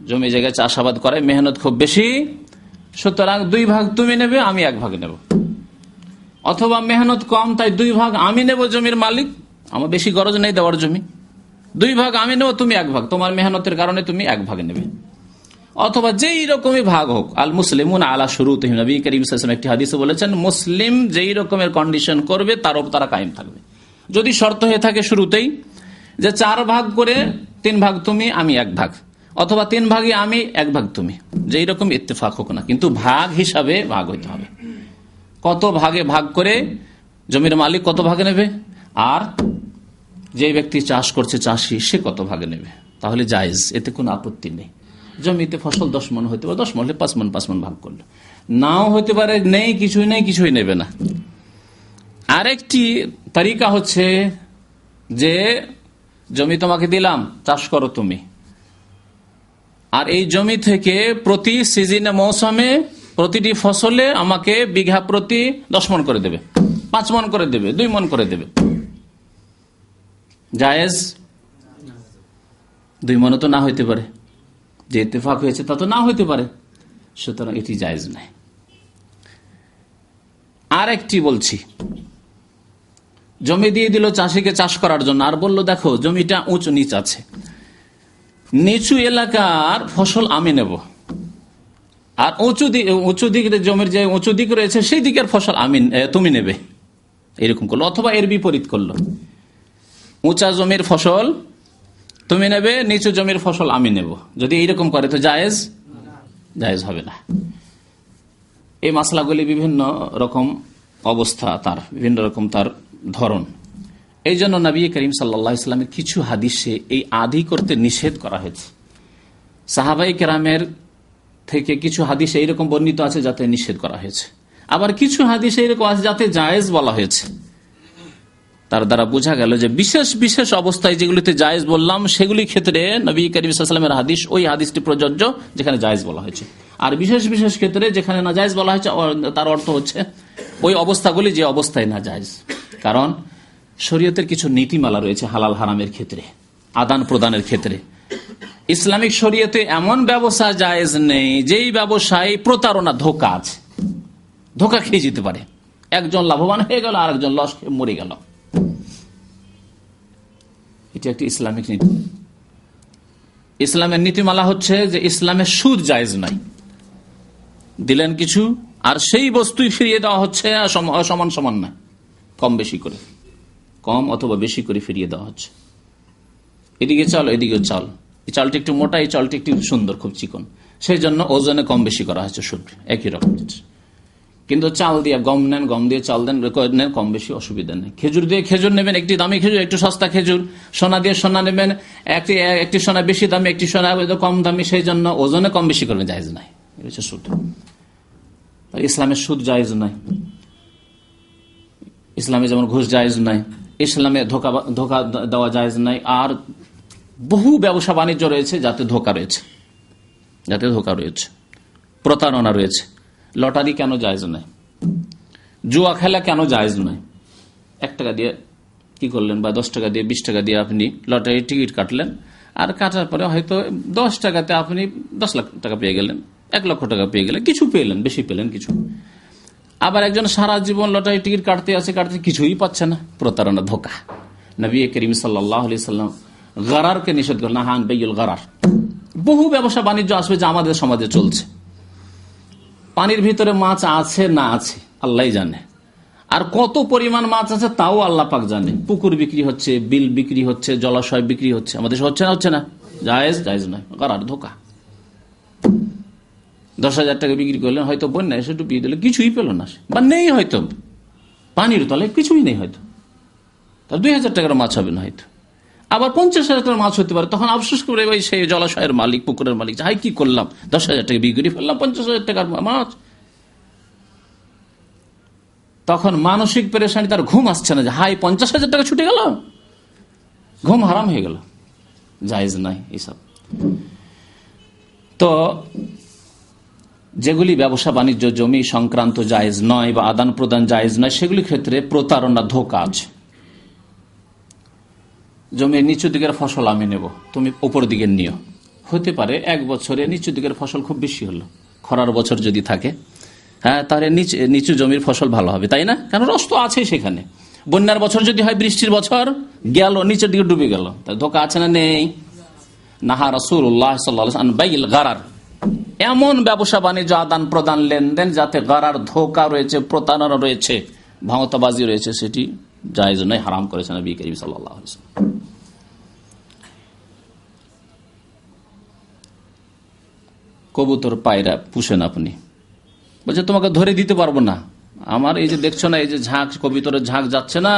জমি জায়গায় চাষাবাদ করে মেহনত খুব বেশি, সুতরাং 2 ভাগ তুমি নেবে, আমি 1 ভাগ নেব। অথবা মেহনত কম, তাই 2 ভাগ আমি নেব, জমির মালিক, আমার বেশি গরজ নেই দেওয়ার জমি, 2 ভাগ আমি নেব, তুমি 1 ভাগ, তোমার মেহনতের কারণে তুমি 1 ভাগ নেবে। অথবা যেই রকমই ভাগ হোক, আল মুসলিমুন আলা শুরুতিহিম, নবী করিম সাল্লাল্লাহু আলাইহি ওয়াসাল্লাম একটি হাদিসে বলেছেন, মুসলিম যেই রকমের কন্ডিশন করবে তার উপর তারা কায়েম থাকবে। যদি শর্ত হয়ে থাকে শুরুতেই যে 4 ভাগ করে 3 ভাগ তুমি, আমি 1 ভাগ, অথবা 3 ভাগে আমি 1 ভাগ তুমি, যেই রকম ইত্তেফাক হোক না, কিন্তু ভাগ হিসাবে ভাগ হইতে হবে। কত ভাগে ভাগ করে জমির মালিক কত ভাগে নেবে, আর যে ব্যক্তি চাষ করছে চাষি সে কত ভাগে নেবে, তাহলে জায়েজ, এতে কোনো আপত্তি নেই। জমিতে ফসল 10 মণ হইতে পারে, 10 মণ হলে 5 মণ ভাগ করলো, নাও হইতে পারে, নেই কিছুই নেবে না। আরেকটি তরিকা হচ্ছে যে জমি তোমাকে দিলাম, চাষ করো তুমি, আর এই জমি থেকে প্রতি সিজনে, মৌসুমে, প্রতিটি ফসলে আমাকে বিঘা প্রতি 10 মণ করে দেবে, 5 মণ করে দেবে, 2 মণ করে দেবে। জায়েজ? 2 মণও তো না হইতে পারে, যে ইত্তেফাক হয়েছে তা তো না হইতে পারে, সুতরাং এটি জায়েজ নাই। আর একটি বলছি, জমি দিয়ে দিল চাষিকে চাষ করার জন্য, আর বলল দেখো জমিটা উঁচু নিচ আছে, নিচু এলাকার ফসল আমি নেব, আর উঁচু দিক জমির যে উঁচু দিক রয়েছে সেই দিকের ফসল তুমি নেবে, এরকম করলো। অথবা এর বিপরীত করলো, উঁচা জমির ফসল তুমি নেবে, নিচু জমির ফসল আমি নেব। যদি এইরকম করে তো জায়েজ হবে না। এই মাসলাগুলি বিভিন্ন রকম অবস্থা, তার বিভিন্ন রকম তার ধরন। এই জন্য নবী করিম সাল্লাল্লাহু আলাইহি ওয়াসাল্লামের কিছু হাদিসে এই আদি করতে নিষেধ করা হয়েছে। সাহাবায়ে কেরামের থেকে কিছু হাদিসে এইরকম বর্ণিত আছে যাতে নিষেধ করা হয়েছে, আবার কিছু হাদিসে এইরকম আছে যাতে জায়েজ বলা হয়েছে। তার দ্বারা বোঝা গেল যে বিশেষ বিশেষ অবস্থায় যেগুলিতে জায়েজ বললাম সেগুলির ক্ষেত্রে নবী করিম সাল্লাল্লাহু আলাইহি ওয়াসাল্লামের হাদিস, ওই হাদিসটি প্রযোজ্য যেখানে জায়েজ বলা হয়েছে। আর বিশেষ বিশেষ ক্ষেত্রে যেখানে না জায়েজ বলা হয়েছে, তার অর্থ হচ্ছে ওই অবস্থাগুলি যে অবস্থায় না জায়েজ। কারণ শরীয়তের কিছু নীতিমালা রয়েছে হালাল হারামের ক্ষেত্রে, আদান প্রদানের ক্ষেত্রে। ইসলামিক শরীয়তে এমন ব্যবসা জায়েজ নেই যেই ব্যবসায় প্রতারণা, ধোঁকা আছে, ধোঁকা খেয়ে যেতে পারে, একজন লাভবান হয়ে গেল আর একজন লস খেয়ে মরে গেল। এটি একটি ইসলামিক নীতি। ইসলামের নীতিমালা হচ্ছে যে ইসলামের সুদ জায়েজ নাই, দিলেন কিছু আর সেই বস্তুই ফিরিয়ে দেওয়া হচ্ছে, সমান সমান না, কম বেশি করে, কম অথবা বেশি করে ফিরিয়ে দেওয়া হচ্ছে। এদিকে চাল, এদিকে চাল, এই চালটি একটু মোটা, এই চালটি একটু সুন্দর, খুব চিকন, সেই জন্য ওজনে কম বেশি করা হচ্ছে, সুদ একই রকম। কিন্তু চাল দিয়ে গম নেন, গম দিয়ে চাল দেন, কম বেশি অসুবিধা নেই। খেজুর দিয়ে খেজুর নেবেন, একটি দামি খেজুর, একটু সস্তা খেজুর। সোনা দিয়ে সোনা নেবেন, একটি সোনা বেশি দামি, একটি সোনা কম দামি, সেই জন্য ওজনে কম বেশি করবেন, জায়েজ নাই। এটা হচ্ছে সুদ। ইসলামের সুদ জায়েজ নাই, ইসলামে যেমন ঘুষ জায়েজ নাই, ইসলামে ধোঁকা দেওয়া জায়েজ নাই। আর বহু ব্যবসা বাণিজ্য রয়েছে যাতে ধোঁকা রয়েছে, প্রতারণা রয়েছে। লটারি কেন জায়েজ নাই? জুয়া খেলা কেন জায়েজ নাই? 1 টাকা দিয়ে কি করলেন, বা 10 টাকা দিয়ে, 20 টাকা দিয়ে আপনি লটারির টিকিট কাটলেন, আর কাটার পরে হয়তো 10 টাকাতে আপনি 10 লাখ টাকা পেয়ে গেলেন, 1 লক্ষ টাকা পেয়ে গেলেন, কিছু পেলেন, বেশি পেলেন কিছু। আবার একজন সারা জীবন লটারি টিকিট কাটতে কিছুই পাচ্ছে না, প্রতারণা, ধোঁকা। নবী করিম সাল্লাল্লাহু আলাইহি ওয়াসাল্লাম গারারকে নিষেধ করলেন, নাহান বাইউল গারার। বহু ব্যবসা বাণিজ্য আসবে যা আমাদের সমাজে চলছে, পানির ভিতরে মাছ আছে না আছে আল্লাহই জানে, আর কত পরিমাণ মাছ আছে তাও আল্লাহ পাক জানে। পুকুর বিক্রি হচ্ছে, বিল বিক্রি হচ্ছে, জলাশয় বিক্রি হচ্ছে, আমাদের হচ্ছে না? হচ্ছে না? জায়েজ? জায়েজ নয়, গরার, ধোকা। 10,000 টাকা বিক্রি করলেন, হয়তো বন্যা এসে ডুবিয়ে দিলে কিছুই পেল না, বা নেই হয়তো, পানির তলায় কিছুই নেই হয়তো, তার 2,000 টাকার মাছ হবে না হয়তো। আবার 50,000 টাকার মাছ হতে পারে, তখন আফসোস করে ওই সেই জলাশয়ের মালিক, পুকুরের মালিক, হাই কি করলাম, 10,000 টাকা বিক্রি করে ফেললাম 50,000 টাকার মাছ। তখন মানসিক পেরেশানি, তার ঘুম আসছে না, যে হাই 50,000 টাকা ছুটে গেল, ঘুম হারাম হয়ে গেল। জায়েজ নাই এইসব। তো যেগুলি ব্যবসা বাণিজ্য, জমি সংক্রান্ত জায়েজ নয় বা আদান প্রদান জায়েজ নয়, সেগুলির ক্ষেত্রে প্রতারণা, ধোঁকা আছে। জমির নিচু দিকের ফসল আমি নেব, তুমি উপর দিকের নিও। হতে পারে 1 বছরে নিচু দিকের ফসল খুব বেশি হলো, খরার বছর যদি থাকে, হ্যাঁ, তাহলে নিচু জমির ফসল ভালো হবে, তাই না? কারণ রস তো আছে সেখানে। বন্যার বছর যদি হয়, বৃষ্টির বছর গেল, নিচের দিকে ডুবে গেল, তাই ধোঁকা আছে না? নেই। নাহা রাসূলুল্লাহ সাল্লাল্লাহু আলাইহি ওয়াসাল্লাম আন বাইল গারার, এমন ব্যবসা বাণিজ্য, আদান প্রদান, লেনদেন যাতে গারার, ধোঁকা রয়েছে, প্রতারণা রয়েছে, ভাঁওতাবাজি রয়েছে, সেটি জায়েজ নয়, হারাম করেছেন নবী করিম সাল্লাল্লাহু আলাইহি ওয়াসাল্লাম। কবুতর, পায়রা পুষেন আপনি, বলছে তোমাকে ধরে দিতে পারবো না, আমার এই যে দেখছো না, এই যে ঝাঁক, কবুতরের ঝাঁক যাচ্ছে না,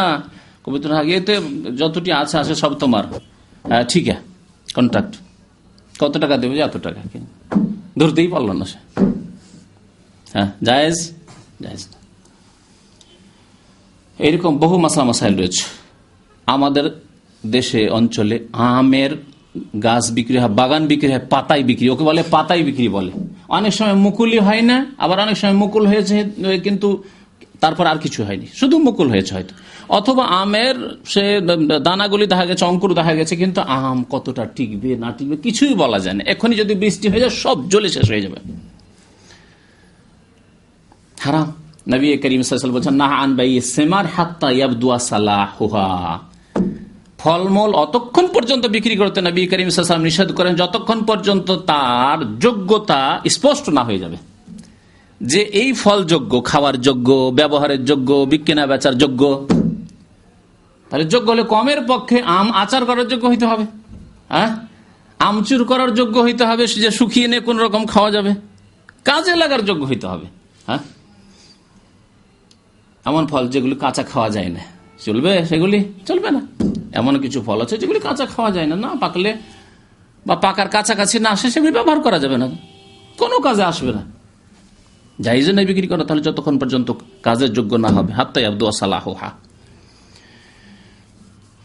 কবুতর ঝাঁক, এতে যতটি আছে আছে সব তোমার। হ্যাঁ, ঠিক আছে, কন্ট্রাক্ট, কত টাকা দেবে? এত টাকা। ধরতেই পারলো না সে। হ্যাঁ, জায়েজ? জায়েজ। এরকম বহু মাসলা মাসাইল রয়েছে। আমাদের দেশে, অঞ্চলে আমের গাছ বিক্রি হয়, বাগান বিক্রি হয়, পাতাই বিক্রি, ওকে বলে পাতাই বিক্রি বলে। অনেক সময় মুকুলই হয় না, আবার অনেক সময় মুকুল হয়েছে কিন্তু তারপর আর কিছু হয়নি, শুধু মুকুল হয়েছে হয়তো, অথবা আমের সে দানাগুলি দেখা গেছে, অঙ্কুর দেখা গেছে, কিন্তু আম কতটা টিকবে না টিকবে কিছুই বলা যায় না। এখনই যদি বৃষ্টি হয়ে যায়, সব জ্বলে শেষ হয়ে যাবে, হারাম। নবী করিম সাল্লাল্লাহু আলাইহি ওয়াসাল্লাম বলেছেন, নাহা আন বাইয়িস সিমার হাত্তা ইয়াবদুয়া সালাহুহা, ফলমূল অতক্ষণ পর্যন্ত বিক্রি করতে নবী করিম সাল্লাল্লাহু আলাইহি ওয়াসাল্লাম নিষেধ করেন যতক্ষণ পর্যন্ত তার যোগ্যতা স্পষ্ট না হয়ে যাবে, যে এই ফল যোগ্য, খাওয়ার যোগ্য, ব্যবহারের যোগ্য, বিক্রিনা বেচার যোগ্য। তাহলে যোগ্য হলে কমের পক্ষে আম আচার করার যোগ্য হইতে হবে, হ্যাঁ, আমচুর করার যোগ্য হইতে হবে, যে শুকিয়ে নিয়ে কোন রকম খাওয়া যাবে, কাজে লাগার যোগ্য হইতে হবে। হ্যাঁ, এমন ফল যেগুলি কাঁচা খাওয়া যায় না, চলবে? সেগুলি চলবে না। এমন কিছু ফল আছে যেগুলি কাঁচা খাওয়া যায় না, না পাকলে বা পাকার কাছাকাছি না আসে, সেগুলি ব্যবহার করা যাবে না, কোনো কাজে আসবে না, জায়েজ নয় বিক্রি করা। তাহলে যতক্ষণ পর্যন্ত কাজের যোগ্য না হবে, হাত্তা ইয়াবদুয়া সালাহুহা।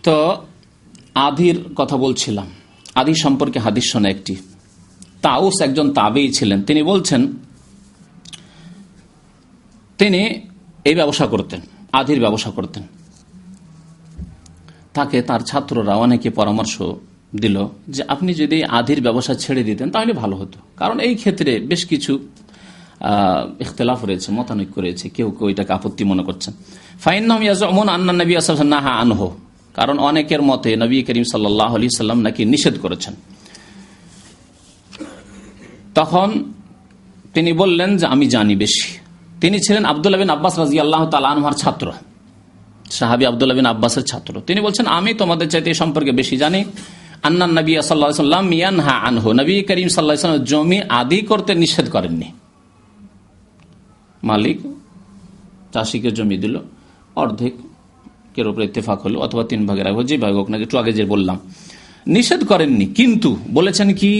তো আধির কথা বলছিলাম, আধি সম্পর্কে হাদিস শোনা একটি। তাউস একজন তাবেঈ ছিলেন, তিনি বলছেন, তিনি এই ব্যবসা করতেন, আধির ব্যবসা করতেন। তাকে তার ছাত্ররা অনেকে পরামর্শ দিল যে আপনি যদি আধির ব্যবসা ছেড়ে দিতেন তাহলে ভালো হতো, কারণ এই ক্ষেত্রে বেশ কিছু ইখতিলাফ রয়েছে, মতানৈক্য রয়েছে, কেউ কেউ এটাকে আপত্তি মনে করছেন। ফাইন্নাহুম ইয়াজউমুন আন্না নবী সাল্লাল্লাহু আলাইহি ওয়াসাল্লাম নাহা আনহু, কারণ অনেকের মতে নবী করিম সাল্লাল্লাহু আলাইহি ওয়াসাল্লাম নাকি নিষেধ করেছেন। তখন তিনি বললেন যে আমি জানি বেশি। তিনি ছিলেন আব্দুল্লাহ বিন আব্বাস রাদিয়াল্লাহু তাআলা আনহুর ছাত্র, সাহাবী আব্দুল্লাহ বিন আব্বাসের ছাত্র। তিনি বলছেন আমি তোমাদের চাইতে এই সম্পর্কে বেশি জানি। আন্না নবী সাল্লাল্লাহু আলাইহি ওয়াসাল্লাম ইয়ানহা আনহু, নবী করিম সাল্লাল্লাহু আলাইহি ওয়াসাল্লাম জমি আদি করতে নিষেধ করেননি। মালিক চাষিকে জমি দিল, অর্ধেক কের উপরে ইত্তেফাক হলো, অথবা 3 ভাগের আগে, যে ভাগ হোক না, একটু আগে যে বললাম, নিষেধ করেননি। কিন্তু বলেছেন কি,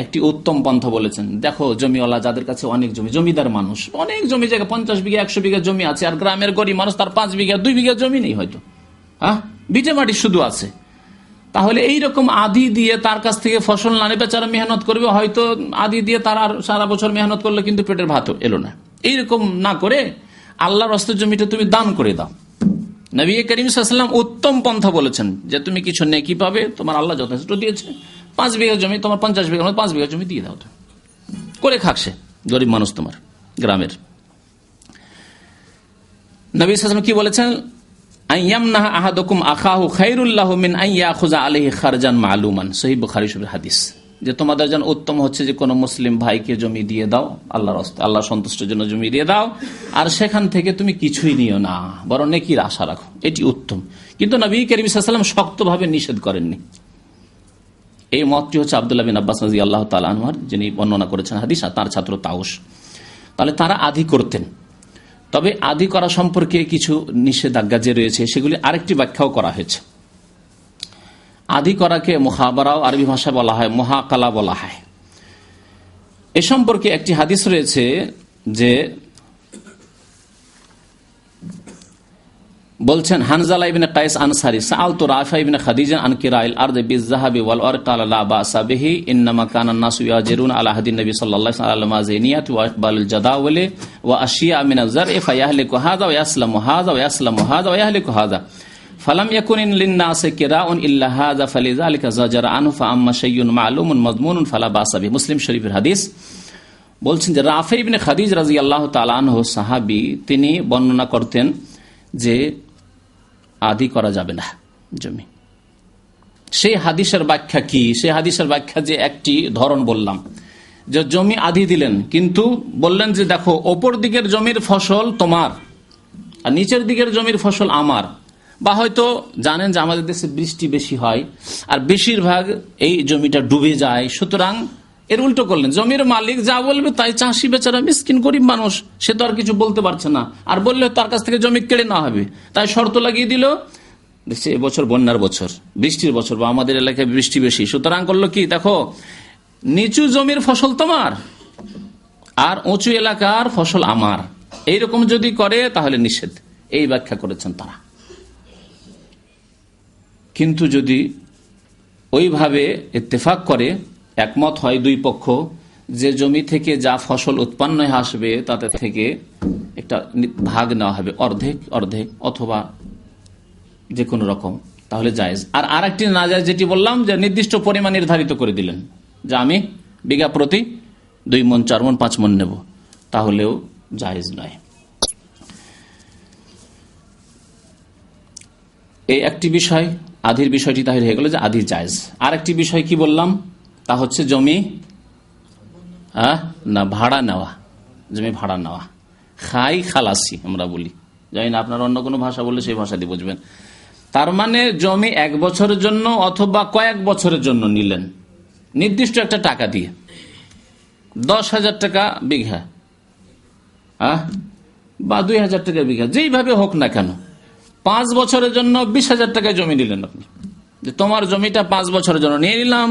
একটি উত্তম পন্থা বলেছেন। দেখো, জমিওয়ালা যাদের কাছে অনেক জমি, জমিদার মানুষ, অনেক জমি জায়গা, 50 বিঘা 100 বিঘা জমি আছে, আর গ্রামের গরিব মানুষ তার 5 বিঘা 2 বিঘা জমি নেই হয়তো, হ্যাঁ, ভিটে মাটি শুধু আছে, তাহলে এইরকম আদি দিয়ে তার কাছ থেকে ফসল না নেবে, বেচারা মেহনত করবে, হয়তো আদি দিয়ে তার আর সারা বছর মেহনত করলে কিন্তু পেটের ভাত এলো না। এইরকম না করে আল্লাহর রাস্তায় জমিটা তুমি দান করে দাও। নবী করিম সাল্লাল্লাহু আলাইহি ওয়াসাল্লাম উত্তম পন্থা বলেছেন যে তুমি কিছু নেকি পাবে, তোমার আল্লাহ যথেষ্ট দিয়েছে। 5 বিঘা জমি, তোমার 50 বিঘা, 5 বিঘা জমি দিয়ে দাও, করে খাকছে গরিব মানুষ তোমার গ্রামের। নবী সাল্লাল্লাহু আলাইহি ওয়াসাল্লাম কি বলেছেন, আইয়ামনাহা আহাদুকুম আখাহু খায়রুল লাহু মিন আন ইয়াখুযা আলাইহি খারজান মালুমান, সহিহ বুখারী শরীফের হাদিস। যে তোমাদের যেন উত্তম হচ্ছে যে কোনো মুসলিম ভাইকে জমি দিয়ে দাও, আল্লাহর রাস্তায়, আল্লাহ সন্তুষ্টের জন্য জমি দিয়ে দাও, আর সেখান থেকে তুমি কিছুই নিও না, বরং নেকির আশা রাখো, এটি উত্তম। কিন্তু নবী করিম সাল্লাল্লাহু আলাইহি ওয়াসাল্লাম শক্তভাবে নিষেধ করেননি। এই মতটি হচ্ছে আব্দুল্লাহ বিন আব্বাস রাদিয়াল্লাহু তাআলা আনহু, যিনি বর্ণনা করেছেন হাদিস, তার ছাত্র তাউস। তাহলে তারা আদি করতেন। তবে আদি করা সম্পর্কে কিছু নিষেধাজ্ঞা যে রয়েছে সেগুলি আরেকটি ব্যাখ্যাও করা হয়েছে। আদি করাকে মুখাবারাও আরবি ভাষায় বলা হয়, মুহাকালা বলা হয়। এ সম্পর্কে একটি হাদিস রয়েছে যে বলছেন, হানজালা ইবনে কায়েস আনসারী সাআলতু রাফি ইবনে খাদিজা আন কিরাইল আরদি বিয-যাহাবি ওয়াল ওয়ারক ক্বালা লা বা'সা বিহি ইন্নামা কানা আন-নাসু ইয়াজিরুনা আলা হাদিন নবী সাল্লাল্লাহু আলাইহি ওয়াসাল্লাম মাযানিয়াত ওয়া ইকবালুল জাদাওয়ালি ওয়া আশিয়া মিনাজ যার'i ফায়াহলিকু হাযা ওয়া ইয়াসলামু হাযা ওয়া ইয়াসলামু হাযা ওয়া ইয়াহলিকু হাযা ফালাম ইয়াকুন লিন-নাসি কিরাউন ইল্লা হাযা ফালিযালিকা যাজারা আনহু ফাআম্মা শাইউন মা'লুমুন মাযমুনুন ফালা বা'সা বিহি। মুসলিম শরীফের হাদিস। বলছেন যে রাফি ইবনে খাদিজ রাদিয়াল্লাহু তাআলা আনহু সাহাবী, তিনি বর্ণনা করতেন যে আদি করা যাবে না জমি। সেই হাদিসের ব্যাখ্যা কি? সেই হাদিসের ব্যাখ্যা যে একটি ধরন বললাম, যে জমি আদি দিলেন কিন্তু বললেন যে দেখো, ওপর দিকের জমির ফসল তোমার আর নিচের দিকের জমির ফসল আমার। বা হয়তো জানেন যে আমাদের দেশে বৃষ্টি বেশি হয় আর বেশিরভাগ এই জমিটা ডুবে যায়, সুতরাং এর উল্টো করলেন, জমির মালিক যা বলবে তাই, চাষি বেচারা মিসকিন গরিব মানুষ, সে তো আর কিছু বলতে পারছে না, আর বললে তার কাছ থেকে জমি কেড়ে নেওয়া হবে, তাই শর্ত লাগিয়ে দিল। দেখছি এবছর বন্যার বছর, বৃষ্টির বছর, বা আমাদের এলাকায় বৃষ্টি বেশি, সুতরাং করলো কি, দেখো নিচু জমির ফসল তোমার আর উঁচু এলাকার ফসল আমার, এইরকম যদি করে তাহলে নিষেধ, এই ব্যাখ্যা করেছেন তারা। কিন্তু যদি ওইভাবে ইত্তেফাক করে, একমত হয় দুই পক্ষ, যে জমি থেকে যা ফসল উৎপন্ন আসবে তাতে থেকে একটা ভাগ নেওয়া হবে, অর্ধেক অর্ধেক অথবা যে কোনো রকম, তাহলে জায়েজ। আর আরেকটি না জায়েজ, যেটি বললাম যে নির্দিষ্ট পরিমাণ নির্ধারিত করে দিলেন যে আমি বিঘা প্রতি 2 মণ 4 মণ 5 মণ নেব, তাহলেও জায়েজ নয়। এই একটি বিষয়, আধির বিষয়টি তাহলে হয়ে গেল যে আধি জায়েজ। আর একটি বিষয় কি বললাম, তা হচ্ছে জমি না ভাড়া নেওয়া, জমি ভাড়া নেওয়া, খাই খালাসি আমরা বলি, জানি না আপনার অন্য কোনো ভাষা বললে সেই ভাষা দিয়ে বুঝবেন। তার মানে জমি 1 বছরের জন্য অথবা কয়েক বছরের জন্য নিলেন নির্দিষ্ট একটা টাকা দিয়ে, 10,000 টাকা বিঘা বা 2,000 টাকা বিঘা, যেইভাবে হোক না কেন, 5 বছরের জন্য 20,000 টাকায় জমি নিলেন আপনি, যে তোমার জমিটা 5 বছরের জন্য নিয়ে নিলাম,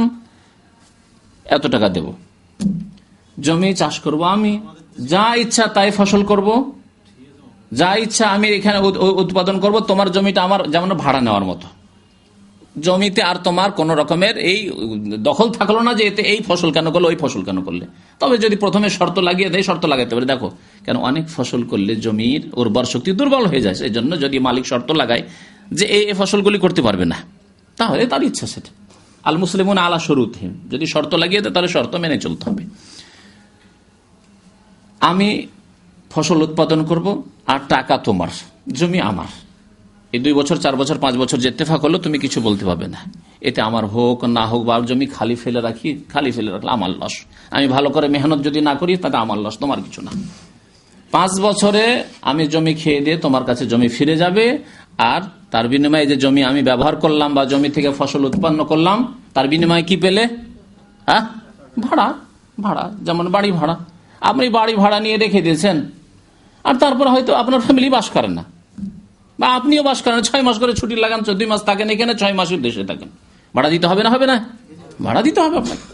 এত টাকা দেব, জমি চাষ করব, আমি যা ইচ্ছা তাই ফসল করব, যা ইচ্ছা আমি এখানে উৎপাদন করব, তোমার জমিটা আমার যেমন ভাড়া নেওয়ার মতো, জমিতে আর তোমার কোন রকমের এই দখল থাকলো না যে এতে এই ফসল কেন করলো, ওই ফসল কেন করলে। তবে যদি প্রথমে শর্ত লাগিয়ে দেয়, শর্ত লাগাতে পারে, দেখো কেন অনেক ফসল করলে জমির উর্বর শক্তি দুর্বল হয়ে যায়, সেই জন্য যদি মালিক শর্ত লাগায় যে এই ফসলগুলি করতে পারবে না, তাহলে তার ইচ্ছা, সেটা আল মুসলিমুন আলা শুরুতিহিম, যদি শর্ত লাগিয়ে দেয় তাহলে শর্ত মেনে চলতে হবে। আমি ফসল উৎপাদন করব আর টাকা তোমার, জমি আমার, এই 2 বছর 4 বছর 5 বছর যে ইত্তেফাক হলো তুমি কিছু বলতে পারবে না, এতে আমার হোক না হোক, বা জমি খালি ফেলে রাখি, খালি ফেলে রাখলে আমার লস, আমি ভালো করে মেহনত যদি না করি তাতে আমার লস, তোমার কিছু না। 5 বছরে আমি জমি খেয়ে দিয়ে তোমার কাছে জমি ফিরে যাবে, আর তার বিনিময়ে যে জমি আমি ব্যবহার করলাম বা জমি থেকে ফসল উৎপন্ন করলাম, তার বিনিময়ে কি পেলে? ভাড়া, ভাড়া, যেমন বাড়ি ভাড়া, আপনি বাড়ি ভাড়া নিয়ে রেখে দিয়েছেন, আর তারপর হয়তো আপনার ফ্যামিলি বাস করেন না, বা আপনিও বাস করেন, 6 মাস করে ছুটি লাগান, 14 মাস থাকেন এখানে, 6 মাসের দেশে থাকেন, ভাড়া দিতে হবে না? হবে না? ভাড়া দিতে হবে আপনাকে।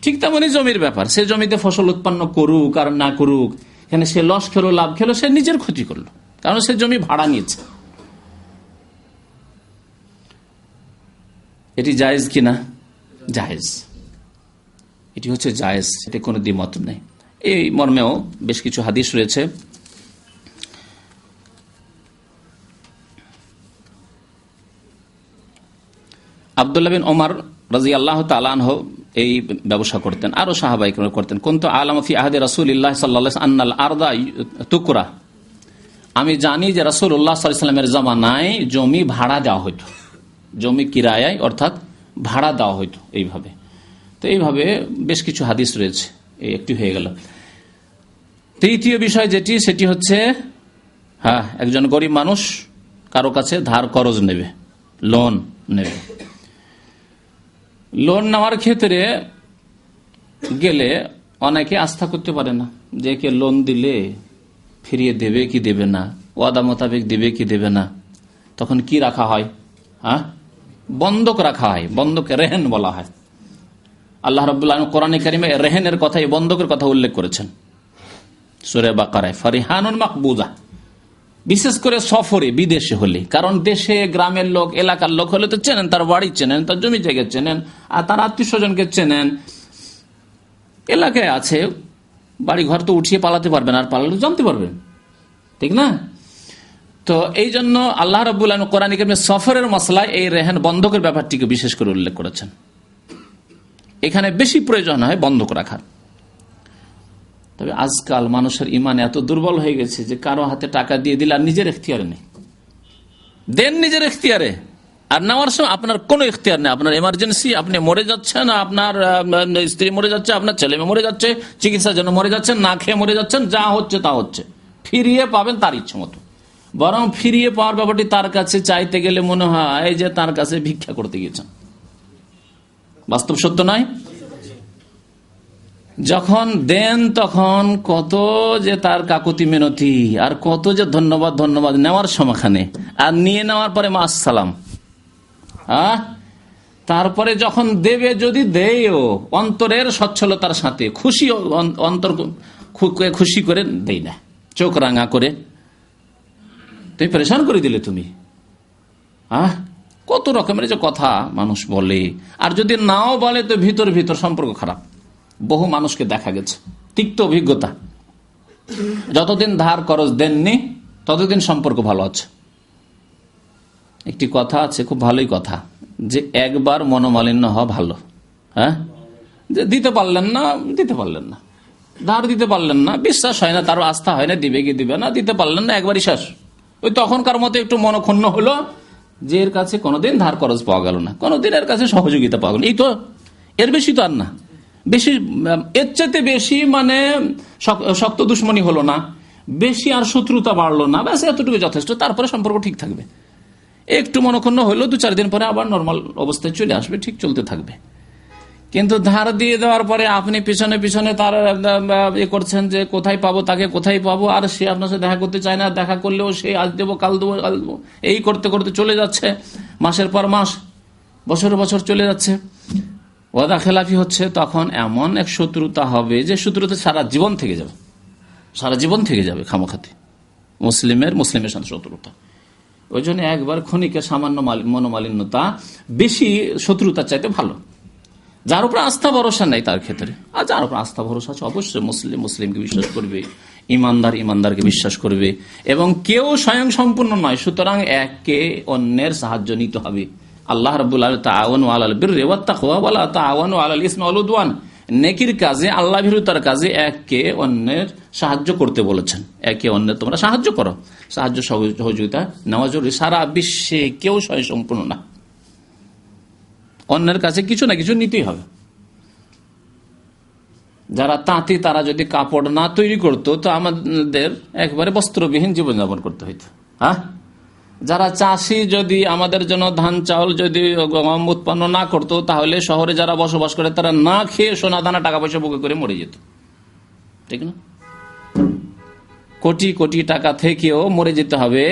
ঠিক তেমনই জমির ব্যাপার, সে জমিতে ফসল উৎপন্ন করুক আর না করুক, এখানে সে লস খেলো লাভ খেলো, সে নিজের ক্ষতি করলো, কারণ সে জমি ভাড়া নিয়েছে। এটি জায়েজ কিনা? জায়েজ, এটি হচ্ছে জায়েজ, এতে কোনো দ্বিমত নেই। এই মর্মেও বেশ কিছু হাদিস রয়েছে। আব্দুল্লাহ বিন ওমর রাদিয়াল্লাহু তাআলা আনহু এই ব্যবসা করতেন, আরো সাহাবায়ে কেরাম করতেন। কুনতু আ'লামু ফি আহদি রাসূলিল্লাহ সাল্লাল্লাহু আলাইহি ওয়াসাল্লাম আন্নাল আরদা তুকরা, আমি জানি যে রাসূলুল্লাহ সাল্লাল্লাহু আলাইহি ওয়াসাল্লামের জামানায় জমি ভাড়া দেওয়া হতো, জমি কিরায়ায় অর্থাৎ ভাড়া দেওয়া হতো এইভাবে। তো এইভাবে বেশ কিছু হাদিস রয়েছে, এই একটি হয়ে গেল। তৃতীয় বিষয় যেটি, সেটি হচ্ছে একজন গরিব মানুষ কারো কাছে ধার করজ নেবে, লোন নেবে। লোন নেওয়ার ক্ষেত্রে গেলে অনেকে আস্থা করতে পারে না যে কে লোন দিলে ফিরিয়ে দেবে কি দেবে না, ওয়াদা মোতাবেক দেবে কি দেবে না। তখন কি রাখা হয়? বন্ধক রাখা হয়, বন্ধকে রেহেন বলা হয়। আল্লাহ রাব্বুল আলামিন কোরআনে কারিমে রেহেনের কথা, এই বন্ধকের কথা উল্লেখ করেছেন সূরা বাকারায়, ফারিহানুন মাকবুদা। বিশেষ করে সফরে, বিদেশে হলে, কারণ দেশে গ্রামের লোক, এলাকার লোক হলে তো চেনেন, তার বাড়ি চেনেন, তার জমি জায়গা চেনেন, আর তার আত্মীয় স্বজনকে চেনেন। এলাকায় আছে, বাড়ি ঘর তো উঠিয়ে পালাতে পারবেন, আর পালালে জানতে পারবেন, ঠিক না? তো এই জন্য আল্লাহ রাব্বুল আলামিন কোরআনে কারিমে সফরের মসলায় এই রেহেন বন্ধকের ব্যাপারটিকে বিশেষ করে উল্লেখ করেছেন। এখানে বেশি প্রয়োজন হয় বন্ধক রাখার। তবে আজকাল মানুষের ইমান এত দুর্বল হয়ে গেছে যে কারো হাতে টাকা দিয়ে দিলে আর নিজের এখতিয়ারে নেই। দেন নিজের এখতিয়ারে, আর নেওয়ার সময় আপনার কোনো এখতিয়ার নেই। আপনার এমার্জেন্সি, আপনি মরে যাচ্ছেন, আপনার স্ত্রী মরে যাচ্ছে, আপনার ছেলে মেয়ে মরে যাচ্ছে, চিকিৎসার জন্য মরে যাচ্ছেন, না খেয়ে মরে যাচ্ছেন, যা হচ্ছে তা হচ্ছে, ফিরিয়ে পাবেন তার ইচ্ছে মতো। বরং ফিরিয়ে পাওয়ার ব্যাপারটি তার কাছে চাইতে গেলে মনে হয় যে তার কাছে ভিক্ষা করতে গিয়েছেন। বাস্তব সত্য নয়? যখন দেন তখন কত যে তার কাকুতি মিনতি, আর কত যে ধন্যবাদ ধন্যবাদ নেওয়ার সময়খানে, আর নিয়ে নেওয়ার পরে মা আসসালাম। তারপরে যখন দেবে, যদি দেয়ও অন্তরের সচ্ছলতার সাথে, খুশি অন্তর খুশি করে দেই না, চোখ রাঙা করে, তুমি পরেশান করে দিলে তুমি। কত রকমের যে কথা মানুষ বলে, আর যদি নাও বলে তো ভিতর ভিতর সম্পর্ক খারাপ। বহু মানুষকে দেখা গেছে, তিক্ত অভিজ্ঞতা। যতদিন ধার করজ দেননি ততদিন সম্পর্ক ভালো আছে। একটি কথা আছে, খুব ভালোই কথা, যে একবার মনোমালিন্য হওয়া ভালো। যে দিতে পারলেন না, ধার দিতে পারলেন না, বিশ্বাস হয় না, তার আস্থা হয় না, দিবে কি দিবে না, দিতে পারলেন না, একবারই শেষ। ওই তখনকার মতো একটু মনক্ষুণ্ণ হলো যে এর কাছে কোনোদিন ধার খরচ পাওয়া গেল না, কোনোদিন এর কাছে সহযোগিতা পাওয়া গেল, এই তো, এর বেশি তো আর না। বেশি, এর চাইতে বেশি মানে শক্ত দুশ্মনী হলো না, বেশি আর শত্রুতা বাড়লো না, ব্যাস এতটুকু যথেষ্ট। তারপরে সম্পর্ক ঠিক থাকবে। একটু মনক্ষুণ্ণ হলো, 2-4 দিন পরে আবার নর্মাল অবস্থায় চলে আসবে, ঠিক চলতে থাকবে। কিন্তু ধার দিয়ে দেওয়ার পরে আপনি পিছনে পিছনে তার করছেন যে কোথায় পাবো তাকে, কোথায় পাবো, আর সে আপনার সাথে দেখা করতে চায় না, দেখা করলেও সে আজ দেবো কাল দেবো কাল দেবো, এই করতে করতে চলে যাচ্ছে, মাসের পর মাস, বছরের বছর চলে যাচ্ছে, ওয়াদা খেলাফি হচ্ছে। তখন এমন এক শত্রুতা হবে যে শত্রুতা সারা জীবন থেকে যাবে, সারা জীবন থেকে যাবে খামোখাতি। মুসলিমের সাথে শত্রুতা। ওই জন্য একবার ক্ষণিকের সামান্য মনোমালিন্যতা বেশি শত্রুতার চাইতে ভালো। যার উপর আস্থা ভরসা নেই তার ক্ষেত্রে, আর যার উপর আস্থা ভরসা আছে অবশ্যই মুসলিমকে বিশ্বাস করবে, ইমানদারকে বিশ্বাস করবে, এবং কেউ স্বয়ং সম্পূর্ণ নয়, সুতরাং একে অন্যের সাহায্য নিতে হবে। আল্লাহ রাব্বুল আলামিন তাআওয়ানু আলাল বিররি ওয়াত তাকওয়া ওয়া লা তাআওয়ানু আলাল ইসমি ওয়াল উদওয়ান, নেকির কাজে, আল্লাহ ভীরুতার কাজে একে অন্যের সাহায্য করতে বলেছেন। একে অন্যের তোমরা সাহায্য করো, সাহায্য সহযোগিতা নেওয়া জরুরি। সারা বিশ্বে কেউ স্বয়ং সম্পূর্ণ না, অন্যের কাছে কিছু না কিছু নিতেই হবে। যারা তাঁতি, তারা যদি কাপড় না তৈরি করতো তো আমাদের একবারে বস্ত্রবিহীন জীবনযাপন করতে হইতো। যারা চাষি যদি আমাদের জন্য ধান চাউল যদি গম উৎপন্ন না করতো, তাহলে শহরে যারা বসবাস করে তারা না খেয়ে সোনা দানা টাকা পয়সা বুকে করে মরে যেত, ঠিক না? কোটি কোটি টাকা থেকেও মরে যেতে হবে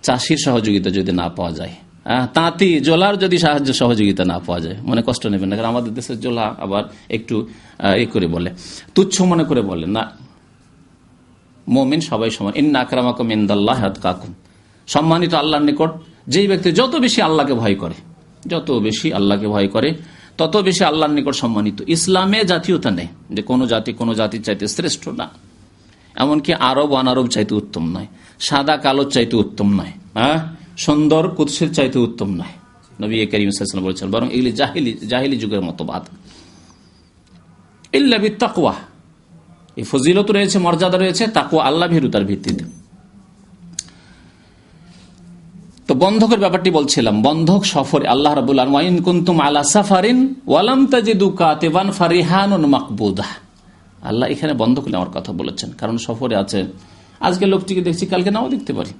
চাষির সহযোগিতা যদি না পাওয়া যায়। তাঁতি জোলার যদি সাহায্য সহযোগিতা না পাওয়া যায়, মনে কষ্ট নেবেন না, কারণ আমাদের দেশের জোলা আবার একটু করে বলে, তুচ্ছ মনে করে বলে না। মুমিন সবাই সমান। ইন্না আকরামাকুম ইনদাল্লাহি আতকাকুম, সম্মানিত আল্লাহর নিকট যেই ব্যক্তি যত বেশি আল্লাহকে ভয় করে, যত বেশি আল্লাহকে ভয় করে তত বেশি আল্লাহর নিকট সম্মানিত। ইসলামে জাতীয়তা নেই যে কোনো জাতি কোনো জাতির চাইতে শ্রেষ্ঠ না, এমনকি আরব অনারব চাইতে উত্তম নয়, সাদা কালোর চাইতে উত্তম নয়, সুন্দর কুৎসিত চাইতে উত্তম নয়, নবী করিম সাল্লাল্লাহু আলাইহি ওয়াসাল্লাম বলেছেন। বরং এগুলি জাহিলি যুগের মতবাদ। ইল্লা বিত্তাকওয়া, এই ফজিলত রয়েছে, মর্যাদা রয়েছে তাকওয়া, আল্লাহ ভীরুতার ভিত্তিতে। তো বন্ধকের ব্যাপারটি বলছিলাম, বন্ধক সফরে আল্লাহ রাব্বুল আলামিন ওয়াইন কুনতুম আলা সাফারিন ওয়ালাম তাজিদু কাতিবান ফারিহানুন মাকবুদা, আল্লাহ এখানে বন্ধক নেওয়ার কথা বলেছেন। কারণ সফরে আছে, আজকে লোকটিকে দেখছি কালকে নাও দেখতে পারি,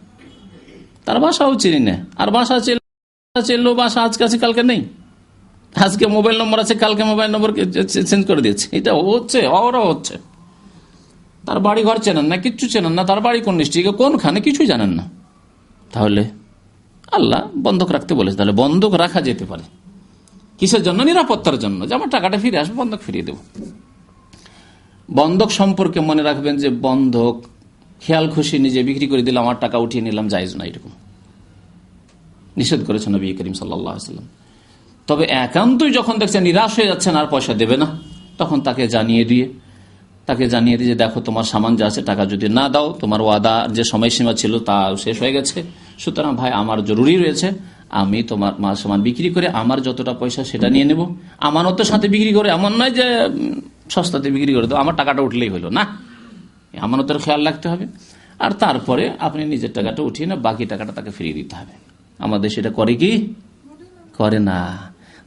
তার বাসাও চিনি না, আর বাসা চেলো বাসা আজকে আছে কালকে নেই, আজকে মোবাইল নম্বর আছে কালকে মোবাইল নম্বর চেঞ্জ করে দিয়েছে। এটা হচ্ছে, ওরাও হচ্ছে। তার বাড়ি ঘর চেনেন না, কিচ্ছু চেনেন না, তার বাড়ি কোন ডিস্ট্রিক্টে কোনখানে কিছুই জানেন না। তাহলে আল্লাহ বন্ধক রাখতে বলেছে। তাহলে বন্ধক রাখা যেতে পারে কিসের জন্য? নিরাপত্তার জন্য, যে আমার টাকাটা ফিরে আসবে, বন্ধক ফিরিয়ে দেব। বন্ধক সম্পর্কে মনে রাখবেন যে বন্ধক খেয়াল খুশি নিজে বিক্রি করে দিলাম, আমার টাকা উঠিয়ে নিলাম, জায়েজ না, এরকম নিষেধ করেছেন নবী করিম সাল্লাল্লাহু আলাইহি ওয়াসাল্লাম। তবে একান্তই যখন দেখছেন নিরাশ হয়ে যাচ্ছেন, আর পয়সা দেবে না, তখন তাকে জানিয়ে দিয়ে যে দেখো তোমার সামান যা আছে, টাকা যদি না দাও, তোমার ওয়াদা যে সময়সীমা ছিল তা শেষ হয়ে গেছে, সুতরাং ভাই আমার জরুরি রয়েছে, আমি তোমার সামান বিক্রি করে আমার যতটা পয়সা সেটা নিয়ে নেব। আমানতের সাথে বিক্রি করে এমন নয় যে সস্তাতে বিক্রি করে দাও, আমার টাকাটা উঠলেই হলো না, আমানতের খেয়াল রাখতে হবে। আর তারপরে আপনি নিজের টাকাটা উঠিয়ে না, বাকি টাকাটা তাকে ফিরিয়ে দিতে হবে। আমাদের সেটা করে কি? করে না।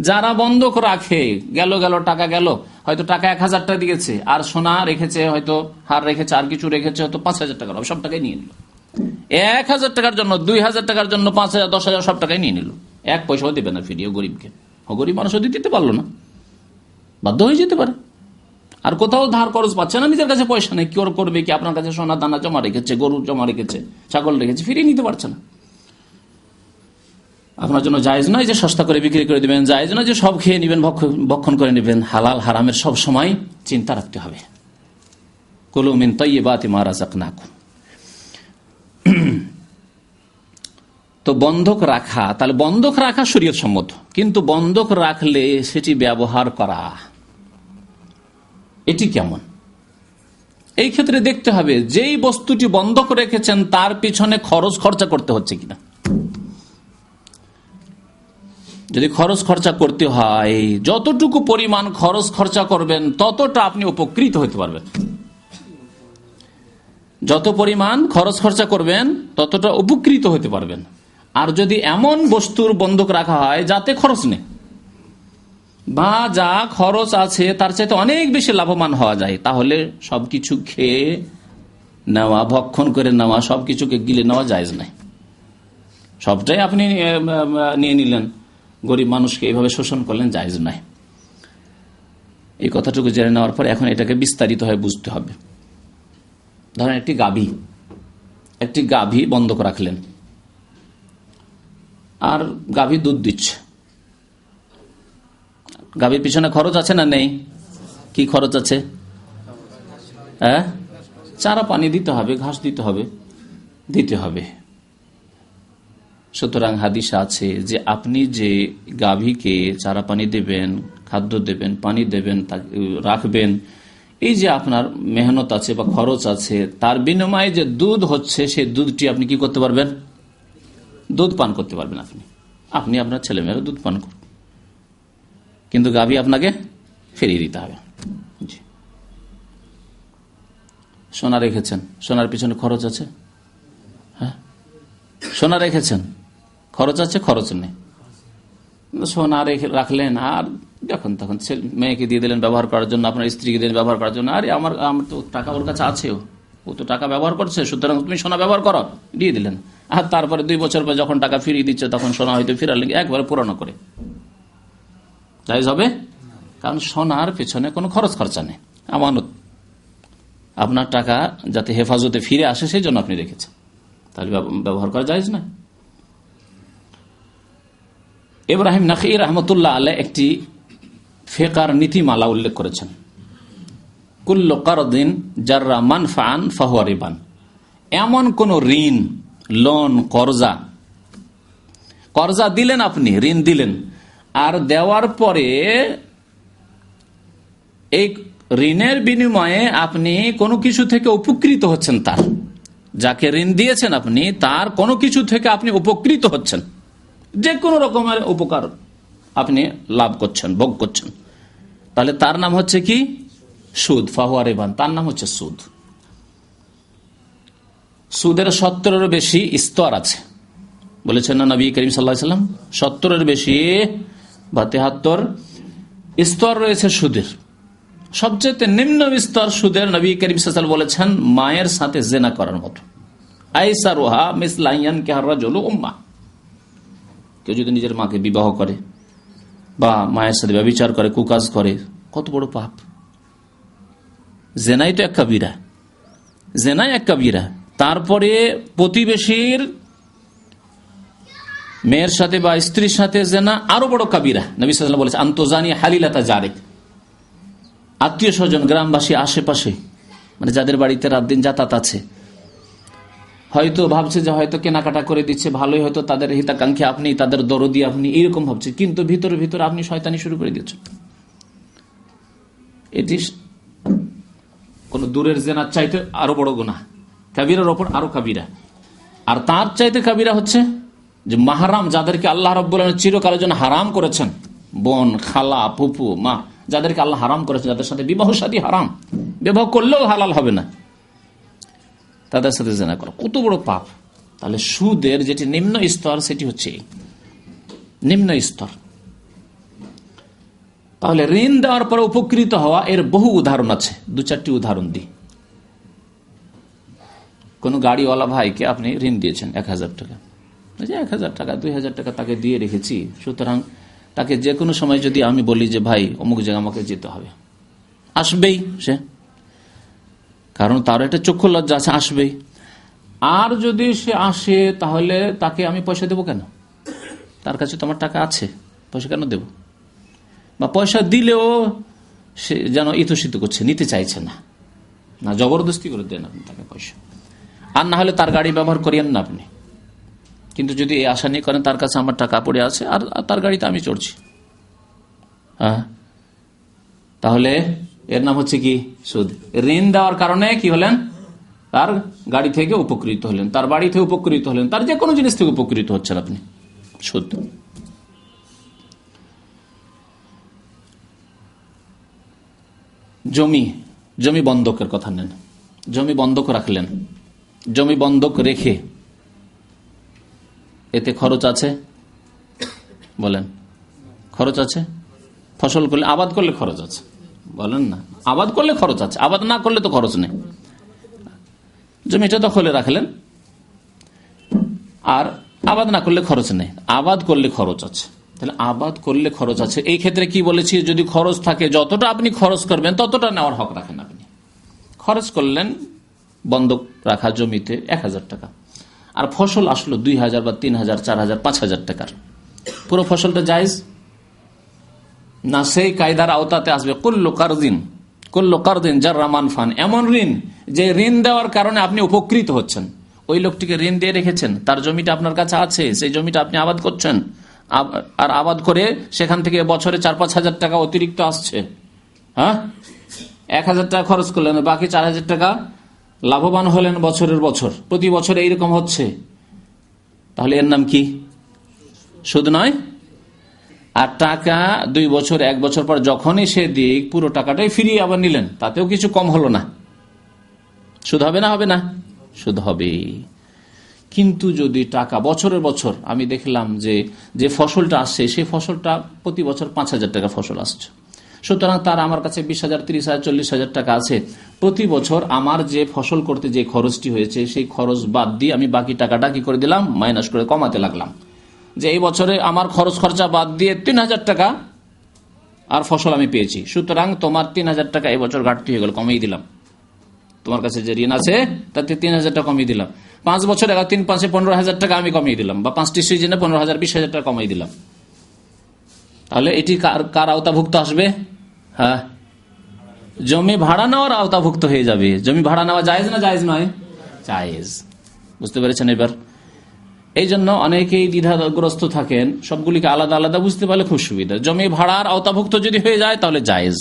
যারা বন্ধক রাখে, গেল টাকা গেল, হয়তো টাকা 1000 টাকা দিয়েছে, আর সোনা রেখেছে, হয়তো হার রেখেছে, আর কিছু রেখেছে, হয়তো 5000 টাকা, সব টাকাই নিয়ে নিল। 1000 টাকার জন্য, 2000 টাকার জন্য, 5000, 10,000 সব টাকাই নিয়ে নিল, এক পয়সাও দেবে না ফিরিয়ে গরিবকে। গরিব মানুষও দিতে পারলো না, বাধ্য হয়ে যেতে পারে। আর কোথাও ধার খরচ পাচ্ছে না, নিজের কাছে পয়সা নেই, কি করবে কি? আপনার কাছে সোনা দানা জমা রেখেছে, গরু জমা রেখেছে, ছাগল রেখেছে, ফিরিয়ে নিতে পারছে না। আপনার জন্য জায়েজ নয় যে সস্তা করে বিক্রি করে দিবেন, জায়েজ নয় যে সব খেয়ে নিবেন, ভক্ষণ করে নেবেন। হালাল হারামের সব সময় চিন্তা রাখতে হবে। কুলু মিন তাইয়্যিবাতি মা রাযাকনাকুম। তো বন্ধক রাখা, তাহলে বন্ধক রাখা শরীয়ত সম্মত, কিন্তু বন্ধক রাখলে সেটি ব্যবহার করা এটি কেমন? এই ক্ষেত্রে দেখতে হবে যেই বস্তুটি বন্ধক রেখেছেন তার পিছনে খরচ খরচা করতে হচ্ছে কিনা। যদি খরচ খরচা করতে হয়, যতটুকু পরিমাণ খরচ খরচা করবেন ততটা আপনি উপকৃত হতে পারবেন। যত পরিমাণ খরচ খরচা করবেন ততটা উপকৃত হতে পারবেন। আর যদি এমন বস্তুর বন্ধক রাখা হয় যাতে খরচ নেই, বা যা খরচ আছে তার চাইতে অনেক বেশি লাভবান হওয়া যায়, তাহলে সবকিছু খেয়ে নেওয়া, ভক্ষণ করে নেওয়া, সবকিছুকে গিলে নেওয়া জায়েজ নাই। সবটাই আপনি নিয়ে নিলেন, গরিব মানুষকে এইভাবে শোষণ করলেন, জায়েজ নাই। এই কথাটুকু জেনে নেওয়ার পর এখন এটাকে বিস্তারিত হয়ে বুঝতে হবে। ধরেন একটি গাভী বন্ধক রাখলেন, আর গাভী দুধ দিচ্ছে। গাভীর পিছনে খরচ আছে না নেই? কি খরচ আছে? চারা পানি দিতে হবে, ঘাস দিতে হবে। সুতরাং হাদিস আছে যে আপনি যে গাভীকে চারা পানি দেবেন, খাদ্য দেবেন, পানি দেবেন, রাখবেন, এই যে আপনার মেহনত আছে বা খরচ আছে, তার বিনিময়ে যে দুধ হচ্ছে, সেই দুধটি আপনি কি করতে পারবেন? দুধ পান করতে পারবেন। আপনি আপনার ছেলেমেয়েরা দুধ পান করুন, কিন্তু গাভী আপনাকে ফিরিয়ে দিতে হবে। সোনা রেখেছেন, সোনার পিছনে খরচ আছে? হ্যাঁ, সোনা রেখেছেন, খরচ আছে? খরচ নেই। সোনা রাখলেন, আর যখন তখন মেয়েকে দিয়ে দিলেন ব্যবহার করার জন্য, আপনার স্ত্রীকে দিলেন ব্যবহার করার জন্য। আরে আমার তো টাকা ওর কাছে আছে, ও তো টাকা ব্যবহার করছে, সুতরাং তুমি সোনা ব্যবহার করো, দিয়ে দিলেন। আর তারপরে 2 বছর পর যখন টাকা ফিরিয়ে দিচ্ছে, তখন সোনা হয়তো ফিরালেন একবারে পুরানো করে, জায়েজ হবে? কারণ সোনার পেছনে কোনো খরচ খরচা নেই, আমানত। আপনার টাকা যাতে হেফাজতে ফিরে আসে সেই জন্য আপনি রেখেছেন, তাহলে ব্যবহার করা জায়েজ না। ইব্রাহিম নাখঈ রাহমাতুল্লাহ আলাইহি একটি ফিকহের নীতিমালা উল্লেখ করেছেন, কুল্লু কারদিন জাররা মানফাআন ফাহুয়া রিবান। এমন কোন ঋণ, লোন, কর্জা দিলেন, আপনি ঋণ দিলেন, আর দেওয়ার পরে এই ঋণের বিনিময়ে আপনি কোনো কিছু থেকে উপকৃত হচ্ছেন, তার যাকে ঋণ দিয়েছেন আপনি তার কোনো কিছু থেকে আপনি উপকৃত হচ্ছেন, যে কোনো রকমের উপকার আপনি লাভ করছেন, ভোগ করছেন, তাহলে তার নাম হচ্ছে কি? সুদ। ফাহুয়া রিবান, তার নাম হচ্ছে সুদ। সুদের 70-এরও বেশি স্তর আছে, বলেছেন না নবী করিম সাল্লাল্লাহু আলাইহি ওয়াসাল্লাম? 70-এর বেশি বা 73 স্তর রয়েছে সুদের। সবচেয়ে নিম্ন স্তর সুদের নবী করিম সাল্লাল্লাহু আলাইহি ওয়াসাল্লাম বলেছেন মায়ের সাথে জিনা করার মতো। আইসারুহা মিসলা ইয়ানকিহা রাজুলু উম্মাহ, কেউ যদি নিজের মাকে বিবাহ করে বা মায়ের সাথে ব্যভিচার করে, কুকাজ করে, কত বড় পাপ। জেনাই তো এক কাবিরা, জেনাই এক কাবিরা। তারপরে প্রতিবেশীর মেয়ের সাথে বা স্ত্রীর সাথে জেনা আরো বড় কাবিরা। নবী সাল্লাল্লাহু আলাইহি ওয়াসাল্লাম বলেছেন আনতুজানি হালিলাতা জারিক, আত্মীয় স্বজন, গ্রামবাসী, আশেপাশে, মানে যাদের বাড়িতে রাত দিন যাতায়াত আছে, হয়তো ভাবছে যে হয়তো কেনাকাটা করে দিচ্ছে, ভালোই, হয়তো তাদের হিতাকাঙ্ক্ষী আপনি, তাদের দরদি আপনি, এরকম ভাবছে, কিন্তু ভিতরে ভিতরে আপনি শয়তানি শুরু করে দিচ্ছেন। এটি কোন দূরের জেনার চাইতে আরো বড় গুনাহ, কাবিরার ওপর আরো কাবিরা। আর তার চাইতে কাবিরা হচ্ছে যে মাহারাম, যাদেরকে আল্লাহ রাব্বুল আলামিন চিরকালের জন্য হারাম করেছেন, বোন, খালা, ফুফু, মা, যাদেরকে আল্লাহ হারাম করেছেন, যাদের সাথে বিবাহ শাদী হারাম, বিবাহ করলেও হালাল হবে না, তাদের সাথে জিনা করা কত বড় পাপ। তাহলে সুদের যেটি নিম্ন স্তর সেটি হচ্ছে নিম্ন স্তর। তাহলে ঋণ দেওয়ার পরে উপকৃত হওয়া এর বহু উদাহরণ আছে, 2-4টি উদাহরণ দিই। কোন গাড়িওয়ালা ভাইকে আপনি ঋণ দিয়েছেন 1000 টাকা, 1000 টাকা 2000 টাকা তাকে দিয়ে রেখেছি, সুতরাং তাকে যে কোনো সময় যদি আমি বলি যে ভাই অমুক জায়গা আমাকে যেতে হবে, আসবেই সে, কারণ তার একটা চক্ষু লজ্জা আছে, আসবেই। আর যদি সে আসে তাহলে তাকে আমি পয়সা দেবো কেন? তার কাছে তো আমার টাকা আছে, পয়সা কেন দেব? বা পয়সা দিলেও সে যেন ইতশিত করছে, নিতে চাইছে না, না জবরদস্তি করে দেন আপনি তাকে পয়সা। আর না হলে তার গাড়ি ব্যবহার করিয়েন না আপনি, কিন্তু যদি এই আশা নিয়ে করেন তার কাছে আমার টাকা পড়ে আছে আর তার গাড়িতে আমি চড়ছি, হ্যাঁ, তাহলে এর নাম হচ্ছে কি? সুদ। ঋণ দেওয়ার কারণে কি হলেন? তার গাড়ি থেকে উপকৃত হলেন, তার বাড়ি থেকে উপকৃত হলেন, তার যে কোনো জিনিস থেকে উপকৃত হচ্ছেন আপনি। সুদ। জমি বন্ধকের কথা নেন, জমি বন্ধক রাখলেন, জমি বন্ধক রেখে এতে খরচ আছে? বলেন, খরচ আছে? ফসল করলে, আবাদ করলে খরচ আছে? বলেন না, আবাদ করলে খরচ আছে, আবাদ না করলে তো খরচ নেই। জমিটা দখলে রাখলেন আর আবাদ না করলে খরচ নেই, আবাদ করলে খরচ আছে। তাহলে আবাদ করলে খরচ আছে, এই ক্ষেত্রে কি বলেছি? যদি খরচ থাকে, যতটা আপনি খরচ করবেন ততটা নেওয়ার হক রাখেন আপনি। খরচ করলেন বন্ধক রাখা জমিতে 1000 টাকা, আর ফসল আসলো 2000 বা 3000, 4000, 5000 টাকার, পুরো ফসলটা জায়েজ না? সেই কায়দার আওতাতে আসবে কুল্লু কারদিন জাররা মানফান, এমন ঋণ যে ঋণ দেওয়ার কারণে আপনি উপকৃত হচ্ছেন। ওই লোকটিকে ঋণ দিয়ে রেখেছেন, তার জমিটা আপনার কাছে আছে, সেই জমিটা আপনি আবাদ করছেন, আর আবাদ করে সেখান থেকে বছরে 4-5 হাজার টাকা অতিরিক্ত আসছে, হ্যাঁ, 1000 টাকা খরচ করলেন, বাকি 4000 টাকা লাভবান হলেন বছরের বছর, প্রতি বছর এইরকম হচ্ছে, তাহলে এর নাম কি? সুদ নয়? আর টাকা 2 বছর 1 বছর পর যখনই সে দিক, পুরো টাকাটাই ফিরিয়ে আবার নিলেন, তাতেও কিছু কম হলো না, সুদ হবে না? হবে না, সুদ হবে। কিন্তু যদি টাকা বছরের বছর, আমি দেখলাম যে ফসলটা আসছে, সেই ফসলটা প্রতি বছর 5000 টাকা ফসল আসছে, সুতরাং তার আমার কাছে 20,000, 30,000, 40,000 টাকা আছে, প্রতি বছর আমার যে ফসল করতে যে খরচটি হয়েছে সেই খরচ বাদ দিয়ে আমি বাকি টাকাটা কি করে দিলাম? মাইনাস করে কমাতে লাগলাম, যে এই বছরে আমার খরচ খরচা বাদ দিয়ে 3000 টাকা আর ফসল আমি পেয়েছি, সুতরাং তোমার 3000 টাকা এই বছর ঘাটতি হয়ে গেল, কমিয়ে দিলাম, তোমার কাছে যে ঋণ আছে তাতে 3000 টাকা কমিয়ে দিলাম, 5 বছর 3-5 15,000 টাকা আমি কমিয়ে দিলাম, বা 5টি সিজনে 15,000, 20,000 টাকা কমিয়ে দিলাম। তাহলে এটি কার আওতাভুক্ত আসবে? হ্যাঁ, জমি ভাড়া নেওয়ার আওতাভুক্ত হয়ে যাবে। জমি ভাড়া নেওয়া জায়েজ না জায়েজ নয়? জায়েজ। বুঝতে পেরেছেন এবার? এই জন্য অনেকেই দ্বিধাগ্রস্ত থাকেন, সবগুলিকে আলাদা আলাদা বুঝতে পারলে খুব সুবিধা। জমি ভাড়ার আওতাভুক্ত যদি হয়ে যায় তাহলে জায়েজ,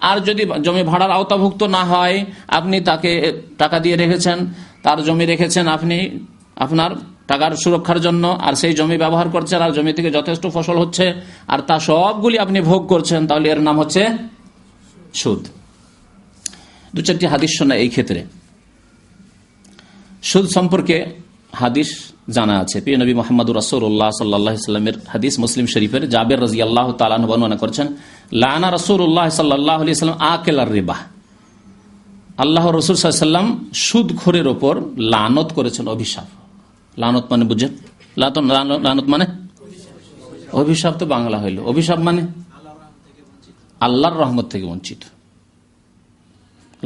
আর যদি জমি ভাড়ার আওতাভুক্ত না হয়, আপনি তাকে টাকা দিয়ে রেখেছেন, তার জমি রেখেছেন আপনি আপনার টাকার সুরক্ষার জন্য, আর সেই জমি ব্যবহার করছেন, আর জমি থেকে যথেষ্ট ফসল হচ্ছে, আর তা সবগুলি আপনি ভোগ করছেন, তাহলে এর নাম হচ্ছে সুদ। 2-4টি হাদিস শোনা এই ক্ষেত্রে। সুদ সম্পর্কে হাদিস জানা আছে, প্রিয় নবী মুহাম্মদুর রাসূলুল্লাহ সাল্লাল্লাহু আলাইহি ওয়াসাল্লামের হাদিস, মুসলিম শরীফের। জাবের রাদিয়াল্লাহু তাআলা আনহু বর্ণনা করেছেন, লানা রাসূলুল্লাহ সাল্লাল্লাহু আলাইহি ওয়াসাল্লাম আকিলার রিবা। আল্লাহ রাসূল সাল্লাল্লাহু আলাইহি ওয়াসাল্লাম সুদখোরের উপর লানত করেছেন, অভিশাপ। লানত মানে বুঝেন? লানত মানে অভিশাপ, তো বাংলা হইল। অভিশাপ মানে আল্লাহর রহমত থেকে বঞ্চিত।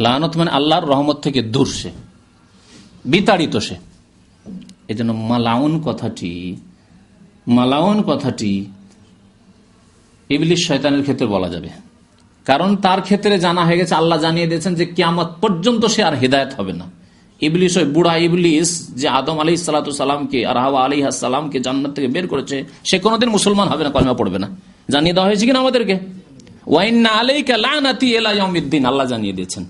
লানত মানে আল্লাহর রহমত থেকে দূর, সে বিতাড়িত সে। এই জন্য মালাউন কথাটি ইবলিস শয়তানের ক্ষেত্রে বলা যাবে, কারণ তার ক্ষেত্রে জানা হয়ে গেছে, আল্লাহ জানিয়ে দিয়েছেন যে কিয়ামত পর্যন্ত সে আর হেদায়েত হবে না। ইবলিস, ওই বুড়া ইবলিস যে আদম আলাইহিস সালামকে আর হাওয়া আলাইহিস সালামকে জান্নাত থেকে বের করেছে, সে কোনোদিন মুসলমান হবে না, কলমা পড়বে না। জানিয়ে দেওয়া হয়েছে কিনা আমাদেরকে? ওয়াইন্না আলাইকা লানাতি ইলা ইয়াউমিদ্দিন, আল্লাহ জানিয়ে দিয়েছেন,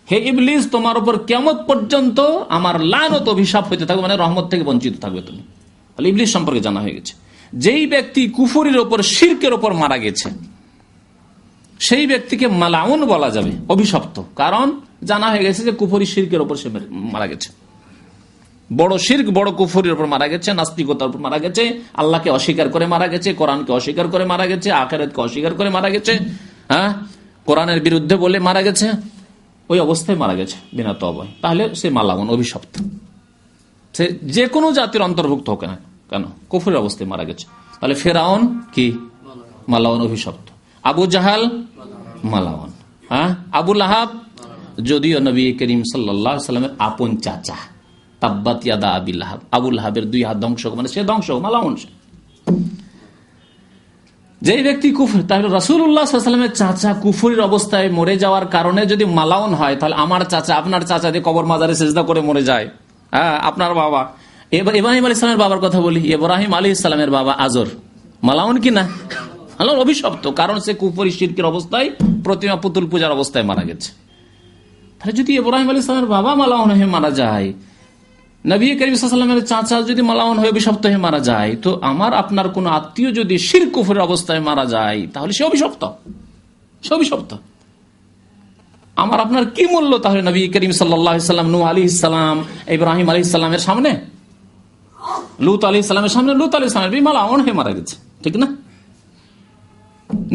হে ইবলিস, তোমার উপর কিয়ামত পর্যন্ত আমার লানত, অভিশাপ হইতে থাকবে, মানে রহমত থেকে বঞ্চিত থাকবে তুমি। তাহলে ইবলিস সম্পর্কে জানা হয়ে গেছে। যেই ব্যক্তি কুফরির ওপর, শিরকের ওপর মারা গেছে, সেই ব্যক্তিকে মালাউন বলা যাবে, অভিশপ্ত। কারণ জানা হয়ে গেছে যে কুফরি শিরকের ওপর সে মারা গেছে, বড় শিরক, বড় কুফরির উপর মারা গেছে, নাস্তিকতার উপর মারা গেছে, আল্লাহকে অস্বীকার করে মারা গেছে, কোরআনকে অস্বীকার করে মারা গেছে, আখিরাতকে অস্বীকার করে মারা গেছে, কোরআনের বিরুদ্ধে বলে মারা গেছে, ওই অবস্থায় মারা গেছে বিনা তওবায়, তাহলে সে মালাউন, অভিশপ্ত। সে যে কোনো জাতির অন্তর্ভুক্ত হোক না কেন, কুফরের অবস্থায় মারা গেছে। তাহলে ফেরাউন কি? মালাউন, অভিশপ্ত। আবু জাহাল মালাউন, আবু লাহাব, যদিও নবী করিম সাল্লাল্লাহু আলাইহি সাল্লামের আপন চাচা, তাব্বাত ইয়াদা আবি লাহাব, আবু লাহাবের দুই হাত ধ্বংস, মানে সে ধ্বংস, মালাউন। যেই ব্যক্তি কুফর, তাহলে রাসূলুল্লাহ সাল্লাল্লাহু আলাইহি ওয়াসাল্লামের চাচা কুফরির অবস্থায় মরে যাওয়ার কারণে যদি মালাউন হয়, তাহলে আমার চাচা, আপনার চাচা যে কবর মাজারে সিজদা করে মরে যায়, আপনার বাবা, ইব্রাহিম আলাইহিস সালামের বাবার কথা বলি, ইব্রাহিম আলাইহিস সালামের বাবা আজর, মালাউন কি না? আল্লাহর অভিশপ্ত, কারণ সে কুফরি শিরকের অবস্থায়, প্রতিমা পুতুল পূজার অবস্থায় মারা গেছে। তাহলে যদি ইব্রাহিম আলাইহিস সালামের বাবা মালাউন হয়ে মারা যায়, নবী করিম সাল্লাল্লাহু আলাইহি ওয়াসাল্লামের চাচা যদি মালাউন হয়ে অভিশপ্ত হয়ে মারা যায়, তো আমার আপনার কোন আত্মীয় যদি শিরক কুফরের অবস্থায় মারা যায়, তাহলে সে অভিশপ্ত, সে অভিশপ্ত। আমার আপনার কি মূল্য তাহলে নবী করিম সাল্লাল্লাহু আলাইহি ওয়াসাল্লাম, নূহ আলাইহিস সালাম, ইব্রাহিম আলাইহিস সালামের সামনে, লূত আলাইহিস সালামের সামনে, লূত আলাইহিস সালামের বিবি মালাউন হয়ে মারা গেছে, ঠিক না?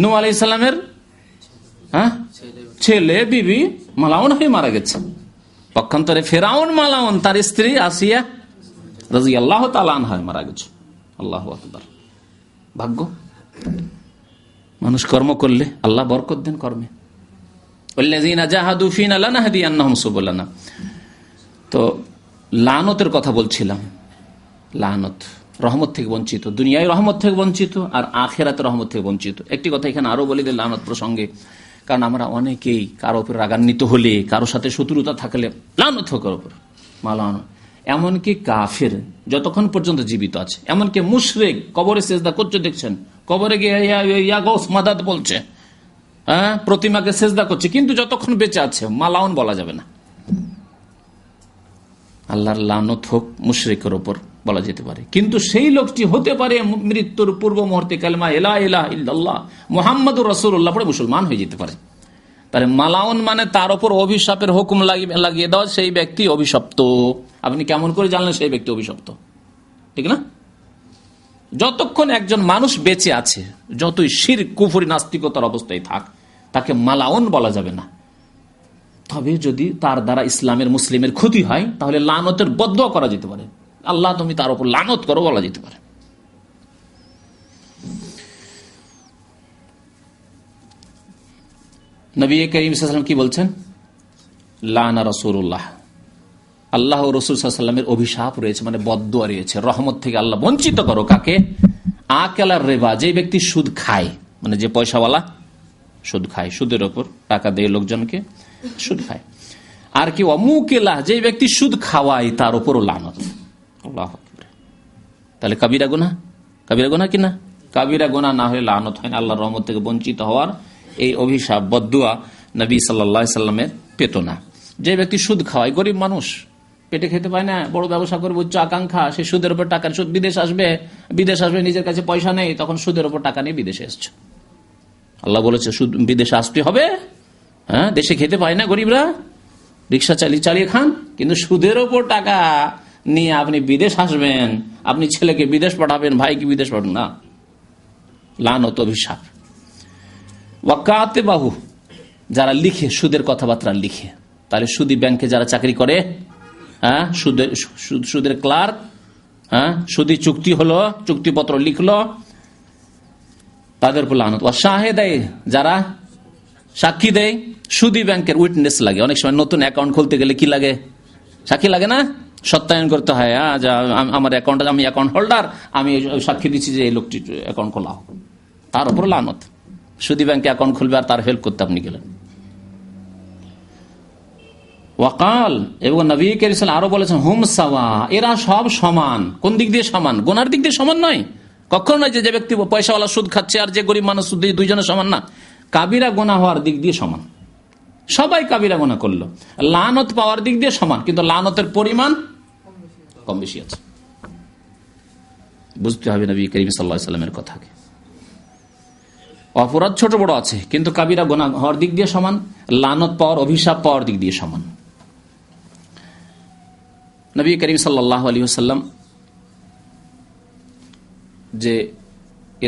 নূহ আলাইহিস সালামের ছেলে বিবি মালাউন হয়ে মারা গেছে। পক্ষান্তরে ফেরাউন মালাউন, তার স্ত্রী আসিয়া রাদিয়াল্লাহু তাআলা আনহা মারা গেছে। আল্লাহু আকবার। ভাগ্য, মানুষ কর্ম করলে আল্লাহ বরকত দেন কর্মে। ওয়াল্লাযীনা জাহাদু ফীনা লানাহদিয়ান্নাহুম সুবুলানা। তো লানতের কথা বলছিলাম, লানত রহমত থেকে বঞ্চিত, দুনিয়ায় রহমত থেকে বঞ্চিত, আর আখিরাতে রহমত থেকে বঞ্চিত। একটি কথা এখানে আরো বলি দিই লানত প্রসঙ্গে, কারণ আমরা অনেকেই কারো উপর রাগান্বিত হলে, কারো সাথে শত্রুতা থাকলে লানত হোক ওর উপর, মালান। এমনকি কাফের যতক্ষণ পর্যন্ত জীবিত আছে, এমনকি মুশরিক কবরে সেজদা করছে, দেখছেন কবরে গিয়ে ইয়া গৌস মাদাদ বলছে, প্রতিমাকে সেজদা করছে, কিন্তু যতক্ষণ বেঁচে আছে মালাউন বলা যাবে না। আল্লাহর লানত হোক মুশরিকের উপর বলা যেতে পারে, কিন্তু সেই লোকটি হতে পারে মৃত্যুর পূর্ব মুহূর্তে কালেমা লা ইলাহা ইল্লাল্লাহ মুহাম্মাদুর রাসূলুল্লাহ পড়ে মুসলমান হয়ে যেতে পারে। তাহলে মালাউন মানে তার উপর অভিশাপের হুকুম লাগিয়ে দেওয়া, সেই ব্যক্তি অভিশপ্ত। আপনি কেমন করে জানলেন সেই ব্যক্তি অভিশপ্ত? ঠিক না? যতক্ষণ একজন মানুষ বেঁচে আছে, যতই শিরক কুফরি নাস্তিকতার অবস্থায় থাক, তাকে মালাউন বলা যাবে না। তবে যদি তার দ্বারা ইসলামের মুসলিমের ক্ষতি হয়, তাহলে লানতের বদদোয়া করা যেতে পারে, আল্লাহ তুমি তার উপর লানত করো বলা যেতে পারে। নবী করিম সাল্লাল্লাহু আলাইহি ওয়াসাল্লাম কি বলছেন? লানা রাসূলুল্লাহ, আল্লাহ ও রাসূল সাল্লাল্লাহু আলাইহি ওয়াসাল্লামের অভিশাপ রয়েছে, মানে বদদোয়া রয়েছে, রহমত থেকে আল্লাহ বঞ্চিত করো। কাকে? আকালার রিবা, যে ব্যক্তি সুদ খায়, মানে যে পয়সাওয়ালা সুদ খায়, সুদের ওপর টাকা দেয় লোকজনকে, সুদ খায়। আর কি? অমুকেলা, যে ব্যক্তি সুদ খাওয়ায় তার উপরও লানত। আল্লাহু আকবার। তাহলে কাবিরা গুনাহ, কাবিরা গুনাহ কিনা? কাবিরা গুনাহ না হলে লানত হয় না, আল্লাহর রহমত থেকে বঞ্চিত হওয়ার এই অভিশাপ বদদুয়া নবী সাল্লাল্লাহু আলাইহি সাল্লামের পেত না। যে ব্যক্তি সুদ খাওয়ায়, গরিব মানুষ, পেটে খেতে পায় না, বড় ব্যবসা করবে, উচ্চ আকাঙ্ক্ষা, সে সুদের উপর টাকা, সুদ বিদেশ আসবে, নিজের কাছে পয়সা নেই, তখন সুদের উপর টাকা নিয়ে বিদেশে এসছে। আল্লাহ বলেছে সুদ বিদেশে আসতে হবে, দেশে খেতে পায় না গরিবরা, রিক্সা চালিয়ে খান, কিন্তু সুদের ওপর টাকা নিয়ে আপনি বিদেশ আসবেন, আপনি ছেলেকে বিদেশ পাঠাবেন, ভাইকে বিদেশ পাঠাবেন না, লানত, অভিশাপ। ওয়াকাতে বাহু, যারা লিখে, সুদের কথাবার্তা লিখে, তাহলে সুদী ব্যাংকে যারা চাকরি করে, হ্যাঁ, সুদের ক্লার্ক, হ্যাঁ, সুদী চুক্তি হলো, চুক্তিপত্র লিখলো, তাদের উপর লানত। ওয়া শাহেদায়ে, যারা সাক্ষী দেয়, সুদী ব্যাংকের উইটনেস লাগে। অনেক সময় নতুন অ্যাকাউন্ট খুলতে গেলে কি লাগে? সাক্ষী লাগে না? সত্যায়ন করতে হয়, আমার অ্যাকাউন্ট, আমি অ্যাকাউন্ট হোল্ডার, আমি সাক্ষী দিচ্ছি যে এই লোকটি অ্যাকাউন্ট খোলা হোক। তার উপর লানত। সুদী ব্যাংকে অ্যাকাউন্ট খুলবে আর তার হেল্প করতে আপনি গেলেন। ওয়াকাল, এবং নবী কারীম সাল্লাল্লাহু আলাইহি ওয়াসাল্লাম আরো বলেছেন, হুম সাওয়া, এরা সব সমান। কোন দিক দিয়ে সমান? গুনার দিক দিয়ে সমান নয়, কখনো নয় যে ব্যক্তি পয়সাওয়ালা সুদ খাচ্ছে আর যে গরিব মানুষ সুদ দিয়ে, দুইজনে সমান না। কাবিরা গুনাহ হওয়ার দিক দিয়ে সমান, সবাই কাবিরা গুনাহ করলো। লানত পাওয়ার দিক দিয়ে সমান, কিন্তু লানতের পরিমাণ কম বেশি আছে। বুঝতে হবে নবী কারীম সাল্লাল্লাহু আলাইহি ওয়াসাল্লামের কথাকে। অপরাধ ছোট বড় আছে, কিন্তু কাবিরা গুনাহ হওয়ার দিক দিয়ে সমান, লানত পাওয়ার, অভিশাপ পাওয়ার দিক দিয়ে সমান। নবী করিম সাল্লাল্লাহু আলাইহি ওয়াসাল্লাম যে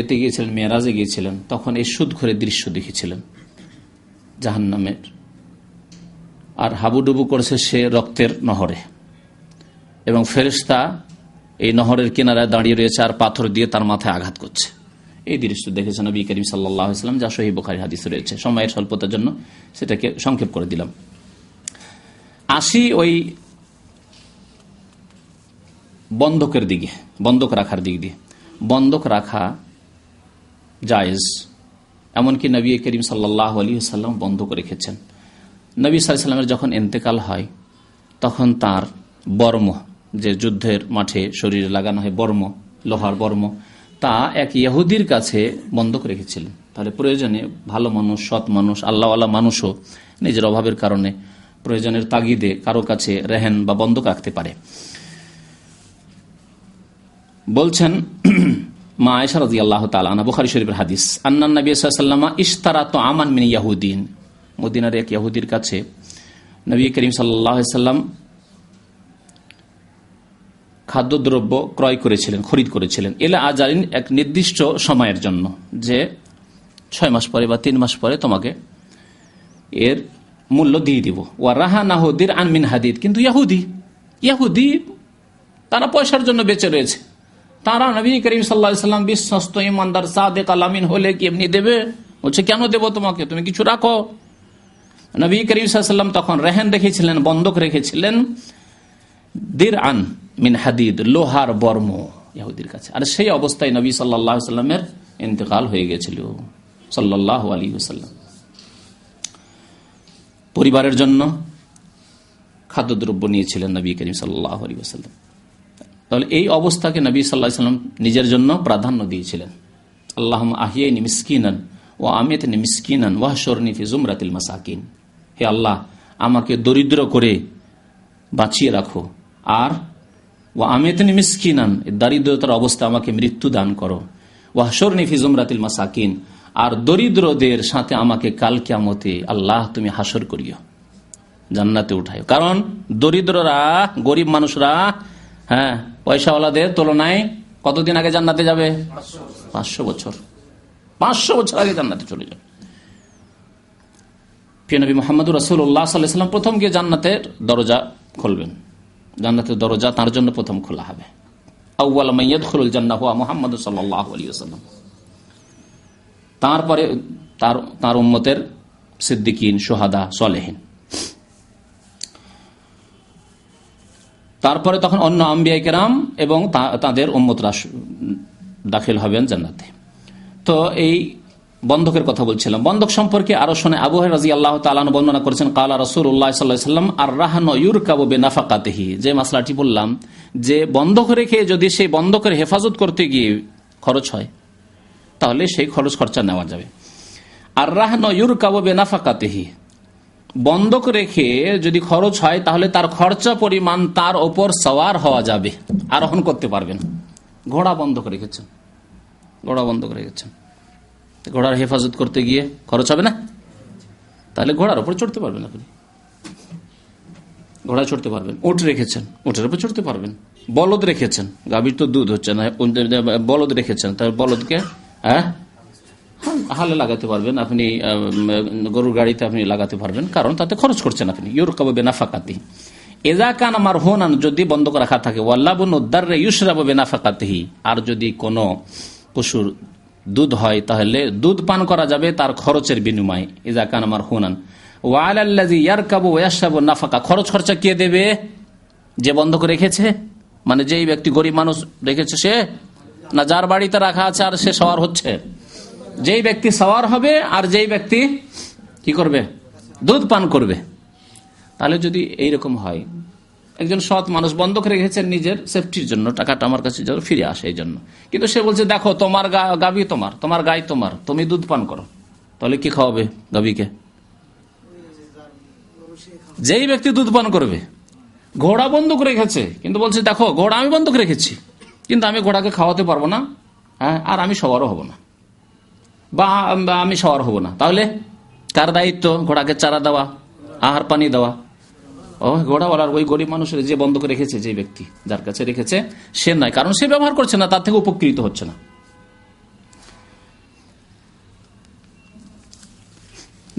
এতে গিয়েছিলেন, মেরাজে গিয়েছিলেন, তখন এই সুদখোরের দৃশ্য দেখেছিলেন জাহান্নামের, আর হাবুডুবু করেছে সে রক্তের নহরে, এবং ফেরেশতা এই নহরের কিনারায় দাঁড়িয়ে রয়েছে আর পাথর দিয়ে তার মাথায় আঘাত করছে। এই দৃশ্য দেখেছেন নবী করিম সাল্লাল্লাহু আলাইহি ওয়াসাল্লাম, যা সহিহ বুখারী হাদিসে রয়েছে। সময়ের স্বল্পতার জন্য সেটাকে সংক্ষেপ করে দিলাম। আসি ওই বন্ধকের দিকে, বন্ধক রাখার দিক দিয়ে। বন্ধক রাখা জায়েজ, এমনকি নবী করিম সাল্লাল্লাহু আলাইহি ওয়াসাল্লাম বন্ধক রেখেছেন। নবী সাল্লাল্লাহু আলাইহি ওয়াসাল্লামের যখন ইন্তেকাল হয়, তখন তার বর্ম, যে যুদ্ধের মাঠে শরীরে লাগানো হয় বর্ম, লোহার বর্ম, তা এক ইহুদির কাছে বন্ধক রেখেছিলেন। তাহলে প্রয়োজনে ভালো মানুষ, সৎ মানুষ, আল্লাহওয়ালা মানুষও নিজের অভাবের কারণে প্রয়োজনের তাগিদে কারো কাছে রেহেন বা বন্ধক রাখতে পারে। বলছেন মা আয়েশা রাদিয়াল্লাহু তাআলা আনহা, বুখারী শরীফের হাদিস, আন্নান নবী সাল্লাল্লাহু আলাইহি ওয়াসাল্লাম ইশতারাতু আমান মিন ইয়াহুদিন, মদিনার এক ইহুদির কাছে নবী করিম সাল্লাল্লাহু আলাইহি ওয়াসাল্লাম খাদ্যদ্রব্য ক্রয় করেছিলেন, খরিদ করেছিলেন, এলা আজারিন, এক নির্দিষ্ট সময়ের জন্য, যে 6 মাস পরে বা 3 মাস পরে তোমাকে এর মূল্য দিয়ে দিব। ওয়া রাহানাহু দিরআন মিন হাদিদ, কিন্তু ইহুদি তারা পয়সার জন্য বেঁচে রয়েছে। তারা নবী করিম সাল্লাল্লাহু আলাইহি ওয়াসাল্লাম বিশ্বস্ত, ইমানদার, সাদেক, আলামিন হলে কি এমনি দেবে? বলছে কেন দেব তোমাকে, তুমি কিছু রাখো। নবী করিম সাল্লাল্লাহু আলাইহি ওয়াসাল্লাম তখন রেহেন রেখেছিলেন, বন্ধক রেখেছিলেন দিরআন মিন হাদিদ, লোহার বর্ম ইহুদির কাছে। আর সেই অবস্থায় নবী সাল্লাল্লাহু আলাইহি ওয়াসাল্লামের ইন্তেকাল হয়ে গেছিল সাল্লাল্লাহু আলাইহি ওয়াসাল্লাম। পরিবারের জন্য খাদ্যদ্রব্য নিয়েছিলেন নবী করিম সাল্লাল্লাহু আলাইহি ওয়াসাল্লাম। তাহলে এই অবস্থাকে নবী সাল্লাল্লাহু আলাইহি ওয়াসাল্লাম নিজের জন্য প্রাধান্য দিয়েছিলেন। আল্লাহুম্মা আহিয়ানি মিসকিনান ওয়া আমিতনি মিসকিনান ওয়াহশুরনি ফি জুমরাতিল মাসাকিন, হে আল্লাহ, আমাকে দরিদ্র করে বাঁচিয়ে রাখো, আর ওয়া আমিতনি মিসকিনান, দারিদ্রতার অবস্থা আমাকে মৃত্যু দান করো, ওয়াহশুরনি ফি জুমরাতিল মাসাকিন, আর দরিদ্রদের সাথে আমাকে কাল কিয়ামতে আল্লাহ তুমি হাসর করিও, জান্নাতে উঠাইও। কারণ দরিদ্ররা, গরিব মানুষরা, হ্যাঁ, পয়সাওয়ালাদের তুলনায় কতদিন আগে জান্নাতে যাবে? 500 বছর, 500 বছর আগে জান্নাতে চলে যাবে। প্রিয় নবী মুহাম্মদুর রাসূলুল্লাহ সাল্লাল্লাহু আলাইহি ওয়াসাল্লাম প্রথম গিয়ে জান্নাতের দরজা খুলবেন, জান্নাতের দরজা তার জন্য প্রথম খোলা হবে। আউয়াল মান ইয়াদখুলুল জান্নাহ হুয়া মুহাম্মদ সাল্লাল্লাহু আলাইহি ওয়াসাল্লাম। তারপরে তার উম্মতের সিদ্দিকিন, শুহাদা, সালেহিন, তারপরে তখন অন্য আম্বিয়া কেরাম এবং তাদের উম্মতরা দাখিল হবেন জান্নাতে। তো এই বন্ধকের কথা বলছিলাম। বন্ধক সম্পর্কে আরো শুনে আবু হুরায়রা রাদিয়াল্লাহু তাআলা আনহু বর্ণনা করেছেন, ক্বালা রাসূলুল্লাহ সাল্লাল্লাহু আলাইহি ওয়াসাল্লাম আর রাহানু ইউরকাবু বিনাফাকাতিহি, যে মাসলাটি বললাম, যে বন্ধক রেখে যদি সেই বন্ধকের হেফাজত করতে গিয়ে খরচ হয়, তাহলে সেই খরচ খরচা নেওয়া যাবে। আর রাহানু ইউরকাবু বিনাফাকাতিহি, বন্ধক রেখে যদি খরচ হয়, তাহলে তার খরচা পরিমাণ তার ওপর সওয়ার হওয়া যাবে, আরোহণ করতে পারবেন। ঘোড়া বন্ধক রেখেছেন, ঘোড়ার হেফাজত করতে গিয়ে খরচ হবে না, তাহলে ঘোড়ার উপর চড়তে পারবেন আপনি। ঘোড়া চড়তে পারবেন। উট রেখেছেন, উটের উপর চড়তে পারবেন। বলদ রেখেছেন, গাভীর তো দুধ হচ্ছে না, বলদ রেখেছেন, তার বলদকে হালে লাগাতে পারবেন আপনি, গরুর গাড়িতে আপনি লাগাতে পারবেন, কারণ তাতে খরচ করছেন আপনি। ইউরকাবু বিনাফাকাতি এজা কান মারহুনান, যদি বন্ধক রাখা থাকে, ওয়াল্লাবুন উদ্দাররে ইউশরাবু বিনাফাকাতিহি, আর যদি কোনো পশুর দুধ হয় তাহলে দুধ পান করা যাবে তার খরচের বিনিময়ে। এজা কান মারহুনান ওয়ালাল্লাযী ইয়ারকাবু ওয়া ইয়াশরাবু নাফাকা, খরচ খরচা কে দেবে? যে বন্ধক রেখেছে, মানে যেই ব্যক্তি গরিব মানুষ রেখেছে সে, না যার বাড়িতে রাখা আছে আর সে সওয়ার হচ্ছে? যেই ব্যক্তি সওয়ার হবে আর যেই ব্যক্তি কি করবে? দুধ পান করবে। তাহলে যদি এইরকম হয়, একজন সৎ মানুষ বন্ধক রেখেছেন নিজের সেফটির জন্য, টাকাটা আমার কাছে যেন ফিরে আসে এই জন্য, কিন্তু সে বলছে দেখো তোমার গাভী তোমার, তোমার গাই তোমার, তুমি দুধ পান করো, তাহলে কি খাওয়াবে গাভীকে? যেই ব্যক্তি দুধ পান করবে। ঘোড়া বন্ধক রেখেছে কিন্তু বলছে দেখো ঘোড়া আমি বন্ধক রেখেছি, কিন্তু আমি ঘোড়াকে খাওয়াতে পারবো না, হ্যাঁ, আর আমি সওয়ারও হব না, বা আমি সওয়ার হব না, তাহলে কার দায়িত্ব? ঘোড়াকে চারা দেওয়া, আহার পানি দেওয়া। ও ঘোড়াওয়ালার, ওই গরিব মানুষের যে বন্ধক রেখেছে, যে ব্যক্তি যার কাছে রেখেছে সে নয়, কারণ সে ব্যবহার করছে না, তার থেকে উপকৃত হচ্ছে না।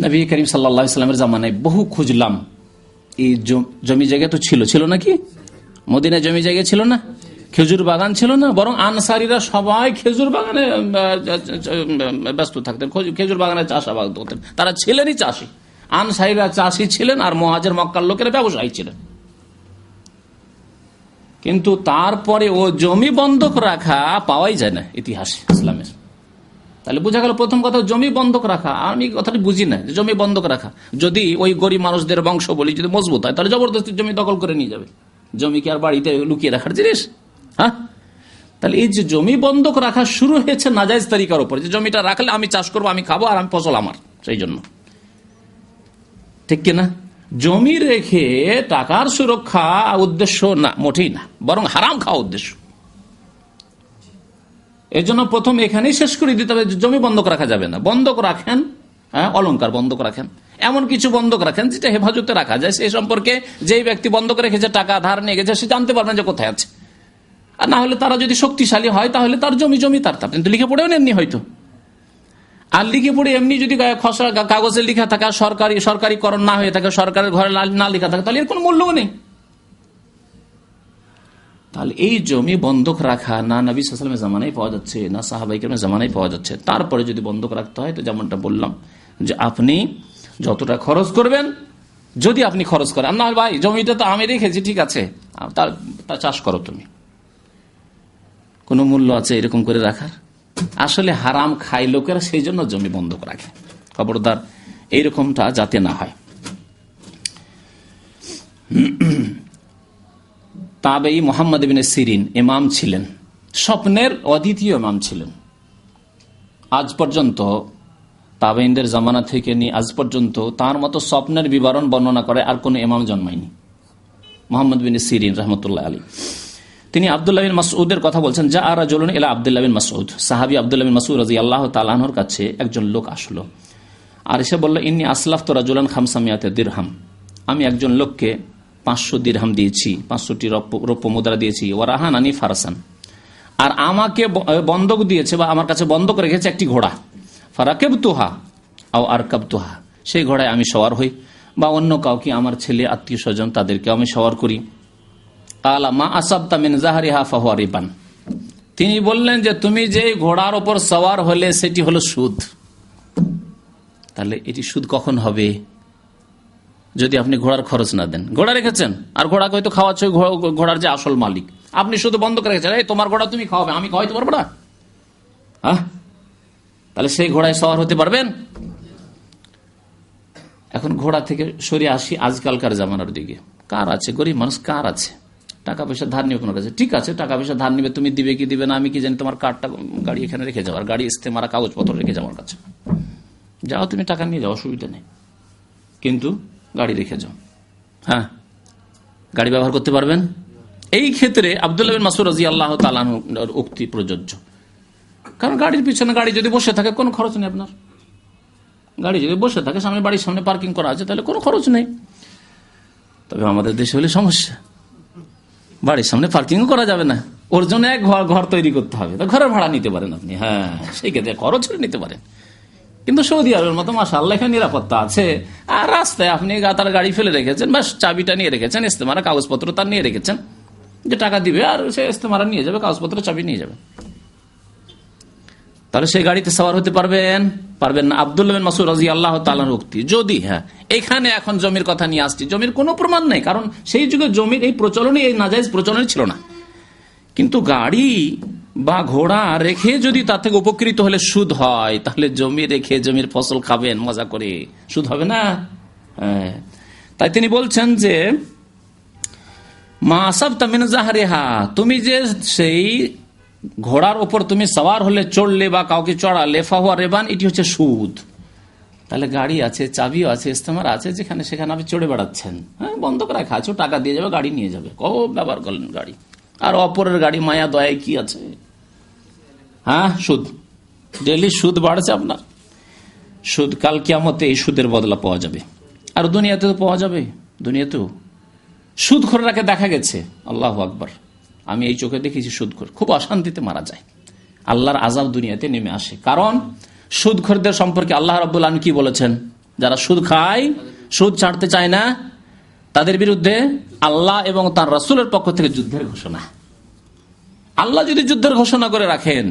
নবী করিম সাল্লাল্লাহু আলাইহি ওয়াসাল্লামের জামানায় বহু খুঁজলাম, এই জমি জায়গা তো ছিল নাকি, মদিনায় জমি জায়গা ছিল না, খেজুর বাগান ছিল না, বরং আনসারীরা সবাই খেজুর বাগানে ব্যস্ত থাকতেন, খেজুর বাগানে চাষাবাদ করতেন, তারা ছিলেনই চাষী। আনসারীরা চাষী ছিলেন আর মুহাজির মক্কার লোকেরা ব্যবসায়ী ছিলেন। কিন্তু তারপরে ও জমি বন্ধক রাখা পাওয়াই যায় না ইতিহাসে ইসলামের। তাহলে বোঝা গেল প্রথম কথা, জমি বন্ধক রাখা। আমি কথাটা বুঝি না, জমি বন্ধক রাখা যদি ওই গরিব মানুষদের বংশ বলি যদি মজবুত হয়, তাহলে জবরদস্তি জমি দখল করে নিয়ে যাবে। জমি কি আর বাড়িতে লুকিয়ে রাখার জিনিস? হ্যাঁ, তাহলে এই যে জমি বন্ধক রাখা শুরু হয়েছে নাজায়েজ তরিকার উপর, যে জমিটা রাখলে আমি চাষ করবো, আমি খাবো, আর আমি ফসল আমার, সেই জন্য, ঠিক কিনা? জমি রেখে টাকার সুরক্ষা উদ্দেশ্য না, মোটেই না, বরং হারাম খাওয়া উদ্দেশ্য। এই জন্য প্রথম এখানেই শেষ করে দিতে হবে, জমি বন্ধক রাখা যাবে না। বন্ধক রাখেন, হ্যাঁ, অলংকার বন্ধক রাখেন, এমন কিছু বন্ধক রাখেন যেটা হেফাজতে রাখা যায়, সেই সম্পর্কে যেই ব্যক্তি বন্ধক রেখেছে, টাকা ধার নিয়ে গেছে, সে জানতে পারবেন যে কোথায় আছে। আর না হলে তারা যদি শক্তিশালী হয় তাহলে তার জমি তার কিন্তু লিখে পড়েও নেননি হয়তো। আর লিখে পড়ে এমনি যদি খসড়া কাগজে লিখা থাকে, সরকারিকরণ না হয়ে থাকে, সরকারের ঘরে না লিখা থাকে, তাহলে এর কোনো মূল্য নেই। তাহলে এই জমি বন্ধক রাখা না নবী সাল্লাল্লাহু আলাইহি ওয়াসাল্লামের জামানায় পাওয়া যাচ্ছে, না সাহাবায়ে কেরামের জামানায় পাওয়া যাচ্ছে। তারপরে যদি বন্ধক রাখতে হয়, তো যেমনটা বললাম যে আপনি যতটা খরচ করবেন, যদি আপনি খরচ করেন, না ভাই জমিটা তো আমি রেখেছি, ঠিক আছে, তার চাষ করো তুমি, কোনো মূল্য আছে এরকম করে রাখার? আসলে হারাম খায় লোকেরা, সেই জন্য জমি বন্ধক রাখে। খবরদার এইরকমটা যাতে না হয়। তাবেঈ মুহাম্মদ ইবনে সিরিন ইমাম ছিলেন, স্বপ্নের অদ্বিতীয় ইমাম ছিলেন। আজ পর্যন্ত তাবেঈনদের জামানা থেকে নিয়ে আজ পর্যন্ত তার মতো স্বপ্নের বিবরণ বর্ণনা করে আর কোন ইমাম জন্মায়নি। মুহাম্মদ ইবনে সিরিন রাহমাতুল্লাহ আলাইহি, তিনি আব্দুল্লাহ বিন মাসউদের কথা বলছেন, যা রাজুলুন ইলা আব্দুল্লাহ বিন মাসউদ, সাহাবী আব্দুল্লাহ বিন মাসউদ রাদিয়াল্লাহু তাআলা আনহুর কাছে একজন লোক আসলো, আর এসে বলল, ইন্নী আসলাফতু রাজুলান 500 দিরহাম, আমি একজন লোককে 500 দিরহাম দিয়েছি, 500টি রৌপ্য মুদ্রা দিয়েছি, ওয়ারাহানানি ফারাসান, আর আমাকে বন্ধক দিয়েছে বা আমার কাছে বন্ধক রেখেছে একটি ঘোড়া, ফারাকাবতুহা আও আরকাবতুহা, সেই ঘোড়ায় আমি সওয়ার হই, বা অন্য কাউকে, আমার ছেলে আত্মীয় স্বজন, তাদেরকে আমি সওয়ার করি। কালা মা আসাবতা মিন যাহরিহা ফাহুয়া রিবান, তিনি বললেন যে তুমি যে ঘোড়ার উপর সওয়ার হলে সেটি হলো সুদ। তাহলে এটি সুদ কখন হবে? যদি আপনি ঘোড়ার খরচ না দেন। ঘোড়া রেখেছেন আর ঘোড়াকে হয়তো খাওয়াচ্ছে ঘোড়ার যে আসল মালিক, আপনি শুধু বন্ধক রেখেছেন, এই তোমার ঘোড়া তুমি খাওয়াবে, আমি খাওয়াইতে পারবো না, হ্যাঁ, তাহলে সেই ঘোড়ায় সওয়ার হতে পারবেন? এখন ঘোড়া থেকে সরে আসি আজকালকার জামানার দিকে। কার আছে? গরিব মানুষ কার আছে? টাকা পয়সা ধার নিবে কোনো কাছে, ঠিক আছে, টাকা পয়সা ধার নিবে, তুমি দিবে কি দিবে না আমি কি জানি, তোমার কার্ডটা গাড়ি এখানে রেখে যাও, আর গাড়ি ইস্তেমারা কাগজপত্র রেখে যাও আমার কাছে, যাও তুমি টাকা নিয়ে যাও, অসুবিধা নেই, কিন্তু গাড়ি রেখে যাও। হ্যাঁ, গাড়ি ব্যবহার করতে পারবেন? এই ক্ষেত্রে আব্দুল্লাহ বিন মাসউদ রাদিয়াল্লাহু তাআলা আনহুর উক্তি প্রযোজ্য, কারণ গাড়ির পিছনে গাড়ি যদি বসে থাকে কোনো খরচ নেই আপনার। গাড়ি যদি বসে থাকে, সামনে বাড়ির সামনে পার্কিং করা আছে, তাহলে কোনো খরচ নেই। তবে আমাদের দেশে হলে সমস্যা, বাড়ির সামনে পার্কিংও করা যাবে না, ওর জন্য এক ঘর তৈরি করতে হবে। তো ঘরের ভাড়া নিতে পারেন আপনি, হ্যাঁ সেই ক্ষেত্রে খরচ নিতে পারেন। কিন্তু সৌদি আরবের মতো মাশাআল্লাহ এখানে নিরাপত্তা আছে। আর রাস্তায় আপনি তার গাড়ি ফেলে রেখেছেন, বা চাবিটা নিয়ে রেখেছেন, ইস্তেমারা কাগজপত্র তার নিয়ে রেখেছেন, যে টাকা দিবে আর সে ইস্তেমারা নিয়ে যাবে, কাগজপত্র চাবি নিয়ে যাবে। তাহলে সেই গাড়িতে সওয়ার হতে পারবেন না। আব্দুল্লাহ বিন মাসউদ রাদিয়াল্লাহু তাআলার উক্তি। যদি এখানে এখন জমির কথা নিয়ে আসছি, জমির কোনো প্রমাণ নেই, কারণ সেই যুগে জমির এই প্রচলনই, এই নাজায়েজ প্রচলনই ছিল না। কিন্তু গাড়ি বা ঘোড়া রেখে যদি তার থেকে উপকৃত হলে সুদ হয়, তাহলে জমি রেখে জমির ফসল খাবেন মজা করে, সুদ হবে না? তাই তিনি বলছেন যে মা আসাবতা মিন যাহরিহা, তুমি যে সেই ঘোড়ার ওপর তুমি সওয়ার হলে, চড়লে বা কাউকে চড়ালে, ফাহুয়া রিবান, এটি হচ্ছে সুদ। তাহলে গাড়ি আছে, চাবিও আছে, ইস্তেমার আছে, যেখানে সেখানে আপনি চড়ে বেড়াচ্ছেন, বন্ধ করে রাখা আছে, টাকা দিয়ে যাবে, গাড়ি নিয়ে যাবে, কবে ব্যবহার করলেন গাড়ি। আর অপরের গাড়ি মায়া দয়ায় কি আছে? সুদ, ডেলি সুদ বাড়ছে আপনার। সুদ কাল কিয়ামতে এই সুদের বদলা পাওয়া যাবে, আর দুনিয়াতে তো পাওয়া যাবে। দুনিয়াতেও সুদখোররাকে দেখা গেছে, আল্লাহু আকবার, আমি এই চোখে দেখেছি, সুদখোর খুব অশান্তিতে মারা যায়, আল্লাহর আযাব দুনিয়াতে নেমে আসে। কারণ সুদখোরদের সম্পর্কে আল্লাহ রাব্বুল আলামিন কি বলেছেন? যারা সুদ খায়, সুদ ছাড়তে চায় না, তাদের বিরুদ্ধে আল্লাহ এবং তার রাসূলের পক্ষ থেকে যুদ্ধের ঘোষণা। আল্লাহ যদি যুদ্ধের ঘোষণা করে রাখেন,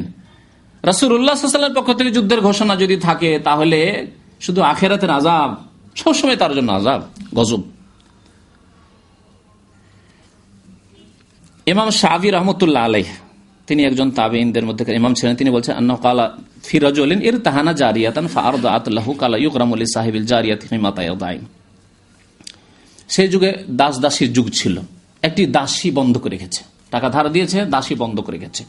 রাসূলুল্লাহ সাল্লাল্লাহু আলাইহি ওয়াসাল্লামের পক্ষ থেকে যুদ্ধের ঘোষণা যদি থাকে, তাহলে শুধু আখিরাতের আযাব, সবসময় তার জন্য আযাব, গজব। ইমাম শাফি রাহমাতুল্লাহ আলাইহ, তিনি একজন তাবেঈনদের মধ্যে ইমাম ছিলেন। তিনি বলছেন আন্নাহু ক্বালা ফি রাজুলিন ইরতাহানা জারিয়াতান ফাআরদাআত লাহু ক্বালা ইউগরামু লিসাহিবিল জারিয়াতি ফিমা তায়দাইন। সেই যুগে দাস দাসীর যুগ ছিল। একটি দাসী বন্ধ করে রেখেছে, টাকা ধার দিয়েছে, দাসী বন্ধ করে রেখেছে,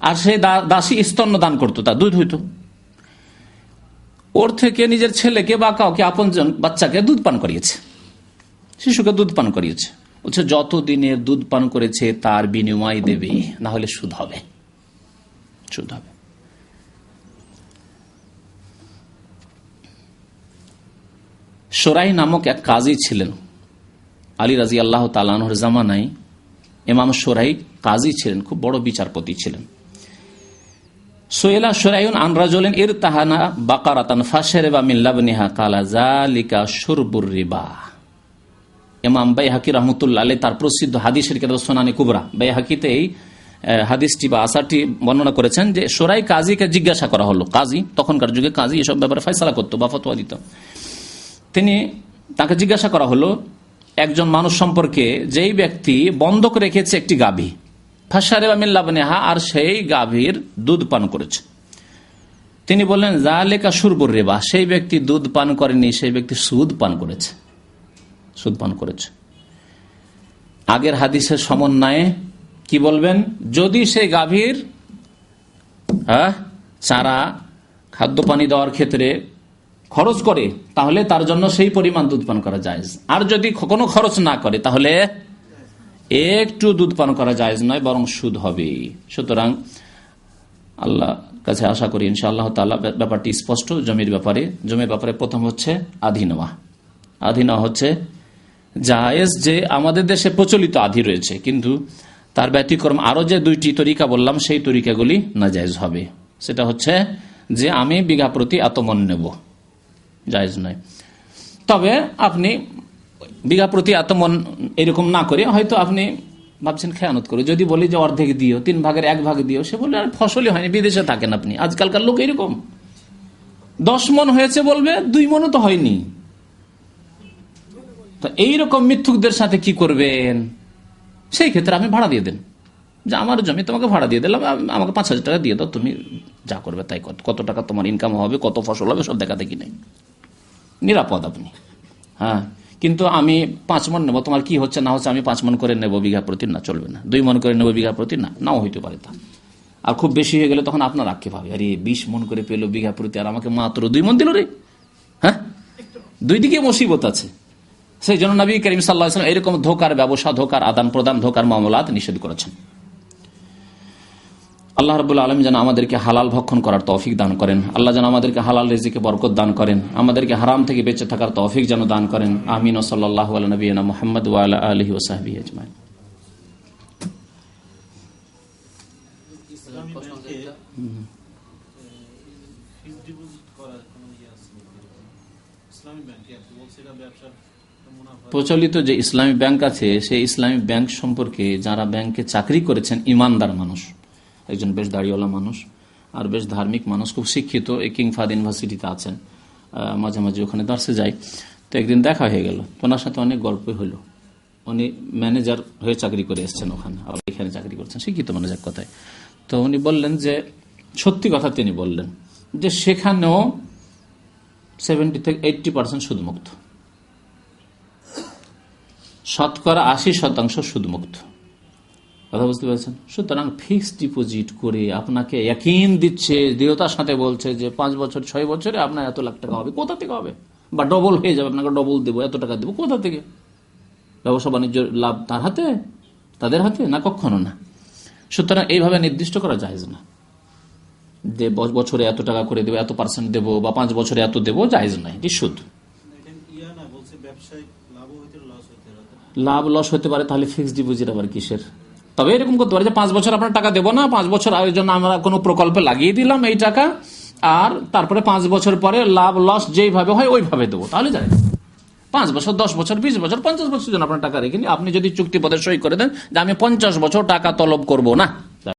আর সেই দাসী স্তন্য দান করতো, তার দুধ হইতো। ওর থেকে নিজের ছেলেকে বা কাউকে আপনজন বাচ্চাকে দুধ পান করিয়েছে, শিশুকে দুধ পান করিয়েছে। বলছে যত দিনের দুধ পান করেছে তার বিনিময় দেবে, না হলে সুদ হবে, সুদ হবে। শোরাই নামক এক কাজী ছিলেন আলী রাদিয়াল্লাহু তাআলা আনহুর জামানায়। ইমাম শোরাই কাজী ছিলেন, খুব বড় বিচারপতি ছিলেন। সুয়েলা শোরাইউন আন রাজুলিন ইরতাহানা বাকারাতান ফাশারিবা মিন লাবনিহা ক্বালা যালিকা শুরবুর রিবা। ইমাম বাইহাকি রাহমাতুল্লাহ আলাইহি তার প্রসিদ্ধ হাদিসের কিতাব সুনানে কুবরা বাইহাকিতে এই হাদিসটি বা আসারটি বর্ণনা করেছেন যে শোরাই কাজীকে জিজ্ঞাসা করা হলো। কাজী, তখনকার যুগে কাজী এসব ব্যাপারে ফয়সালা করতো বা ফতোয়া দিত। তাকে জিজ্ঞাসা করা হলো একজন মানুষ সম্পর্কে, যেই ব্যক্তি বন্ধক রেখেছে একটি গাভী, ফাশারিবা মিন লাবনিহা, আর সেই গাভীর দুধ পান করেছে। তিনি বললেন যালিকা শুরবুর রিবা, সেই ব্যক্তি দুধ পান করেনি, সেই ব্যক্তি সুদ পান করেছে, সুদ পান করেছে। আগের হাদিসের সমন্বয়ে কি বলবেন? যদি সেই গাভীর চারা খাদ্য পানি দেওয়ার ক্ষেত্রে খরচ করে, তাহলে তার জন্য সেই পরিমাণ দুধ পান করা জায়েজ। আর যদি কোনো খরচ না করে, তাহলে একটু দুধ পান করা জায়েজ নয়, বরং সুদ হবে। সুতরাং আল্লাহ কাছে আশা করি ইনশাআল্লাহ তাআলা ব্যাপারটি স্পষ্ট। জমির ব্যাপারে প্রথম হচ্ছে আধি নেওয়া। আধি নেওয়া হচ্ছে জায়েজ, যে আমাদের দেশে প্রচলিত আধি রয়েছে, কিন্তু তার ব্যতিক্রম আরো যে দুইটি তরিকা বললাম, সেই তরিকাগুলি নাজায়েজ হবে। সেটা হচ্ছে যে আমি বিঘা প্রতি এত মন নেব, জায়েজ নয়। তবে আপনি বিঘা প্রতি এত মন এরকম না করে, হয়তো আপনি ভাবছেন খেয়ানত করে, যদি বলি যে অর্ধেক দিও, 3 ভাগের 1 ভাগ দিও, সে বললে আর ফসলই হয়নি, বিদেশে থাকেন আপনি। আজকালকার লোক এরকম, 10 মন হয়েছে বলবে, 2 মনও তো হয়নি। তো এইরকম মিথ্যুকদের সাথে কি করবেন? সেই ক্ষেত্রে আপনি ভাড়া দিয়ে দেন, যে আমার জমি তোমাকে ভাড়া দিয়ে দিলাম, আমাকে 5,000 টাকা দিয়ে দাও, তুমি যা করবে তাই, কত টাকা তোমার ইনকাম হবে, কত ফসল হবে, সব দেখা দেখি নেই, নিরাপদ আপনি। কিন্তু আমি 5 মন নেবো, তোমার কি হচ্ছে না হচ্ছে, আমি 5 মন করে নেবো বিঘা প্রতি, না, চলবে না। 2 মন করে নেবো বিঘা প্রতি, না, নাও হইতে পারে তা। আর খুব বেশি হয়ে গেলে তখন আপনার আক্ষেপ হবে, আরে 20 মন করে পেলো বিঘা প্রতি, আর আমাকে মাত্র 2 মন দিল রে। দুই দিকে মুসিবত আছে। সেই জন্য নবী করিম সাল্লাল্লাহু আলাইহি ওয়াসাল্লাম এরকম ধোকার ব্যবসা, ধোকার আদান প্রদান, ধোকার মামলাত নিষেধ করেছেন। আল্লাহ রাব্বুল আলামিন যেন আমাদেরকে হালাল ভক্ষণ করার তৌফিক দান করেন। আল্লাহ যেন আমাদেরকে হালাল রিজিকে বরকত দান করেন, আমাদেরকে হারাম থেকে বেঁচে থাকার তৌফিক যেন দান করেন। আমিন। ওয়া সাল্লাল্লাহু আলা নবিয়িনা মুহাম্মদ ওয়া আলা আলিহি ওয়া সাহবিহি আজমাইন। প্রচলিত যে ইসলামী ব্যাংক আছে সেই ইসলামী ব্যাংক সম্পর্কে যারা ব্যাংকে চাকরি করেছেন ইমানদার মানুষ, একজন বেশ দাড়িওয়ালা মানুষ আর বেশ ধার্মিক মানুষ, খুব শিক্ষিত, এই কিং ফাহাদ ইউনিভার্সিটিতে আছেন, মাঝে মাঝে ওখানে দর্শে যাই। তো একদিন দেখা হয়ে গেল, ওনার সাথে অনেক গল্পই হলো। উনি ম্যানেজার হয়ে চাকরি করে এসছেন ওখানে, আবার এখানে চাকরি করছেন, শিক্ষিত মানুষ এক কথায়। তো উনি বললেন যে সত্যি কথা তিনি বললেন যে সেখানেও 70 থেকে 80% সুদমুক্ত, শতকরা 80% সুদমুক্ত। কথা বুঝতে পেরেছেন? সুতরাং ফিক্সড ডিপোজিট করে আপনাকে ইয়াকিন দিচ্ছে, দৃঢ়তার সাথে বলছে যে 5 বছর 6 বছরে আপনার এত লাখ টাকা হবে। কোথা থেকে হবে? বা ডবল হয়ে যাবে, আপনাকে ডবল দেবো, এত টাকা দেবো। কোথা থেকে? ব্যবসা বাণিজ্য লাভ তার হাতে, তাদের হাতে না? কখনো না। সুতরাং এইভাবে নির্দিষ্ট করা জায়েজ না যে বছরে এত টাকা করে দেবো, এত % দেবো, বা 5 বছরে এত দেবো, জায়েজ নাই। এটি সুদ। লাভ লস হতে পারে, তাহলে ফিক্সড ডিপোজিট আবার কিসের? তবে এরকম করতে পারে যে 5 বছর আপনার টাকা দেবো না, 5 বছর আগের জন্য আমরা কোনো প্রকল্পে লাগিয়ে দিলাম এই টাকা, আর তারপরে 5 বছর পরে লাভ লস যেইভাবে হয় ওইভাবে দেবো, তাহলে যায়। 5 বছর, 10 বছর, 20 বছর, 50 বছর জন্য আপনার টাকা রেখে আপনি যদি চুক্তিপত্রে সই করে দেন যে আমি 50 বছর টাকা তলব করবো না,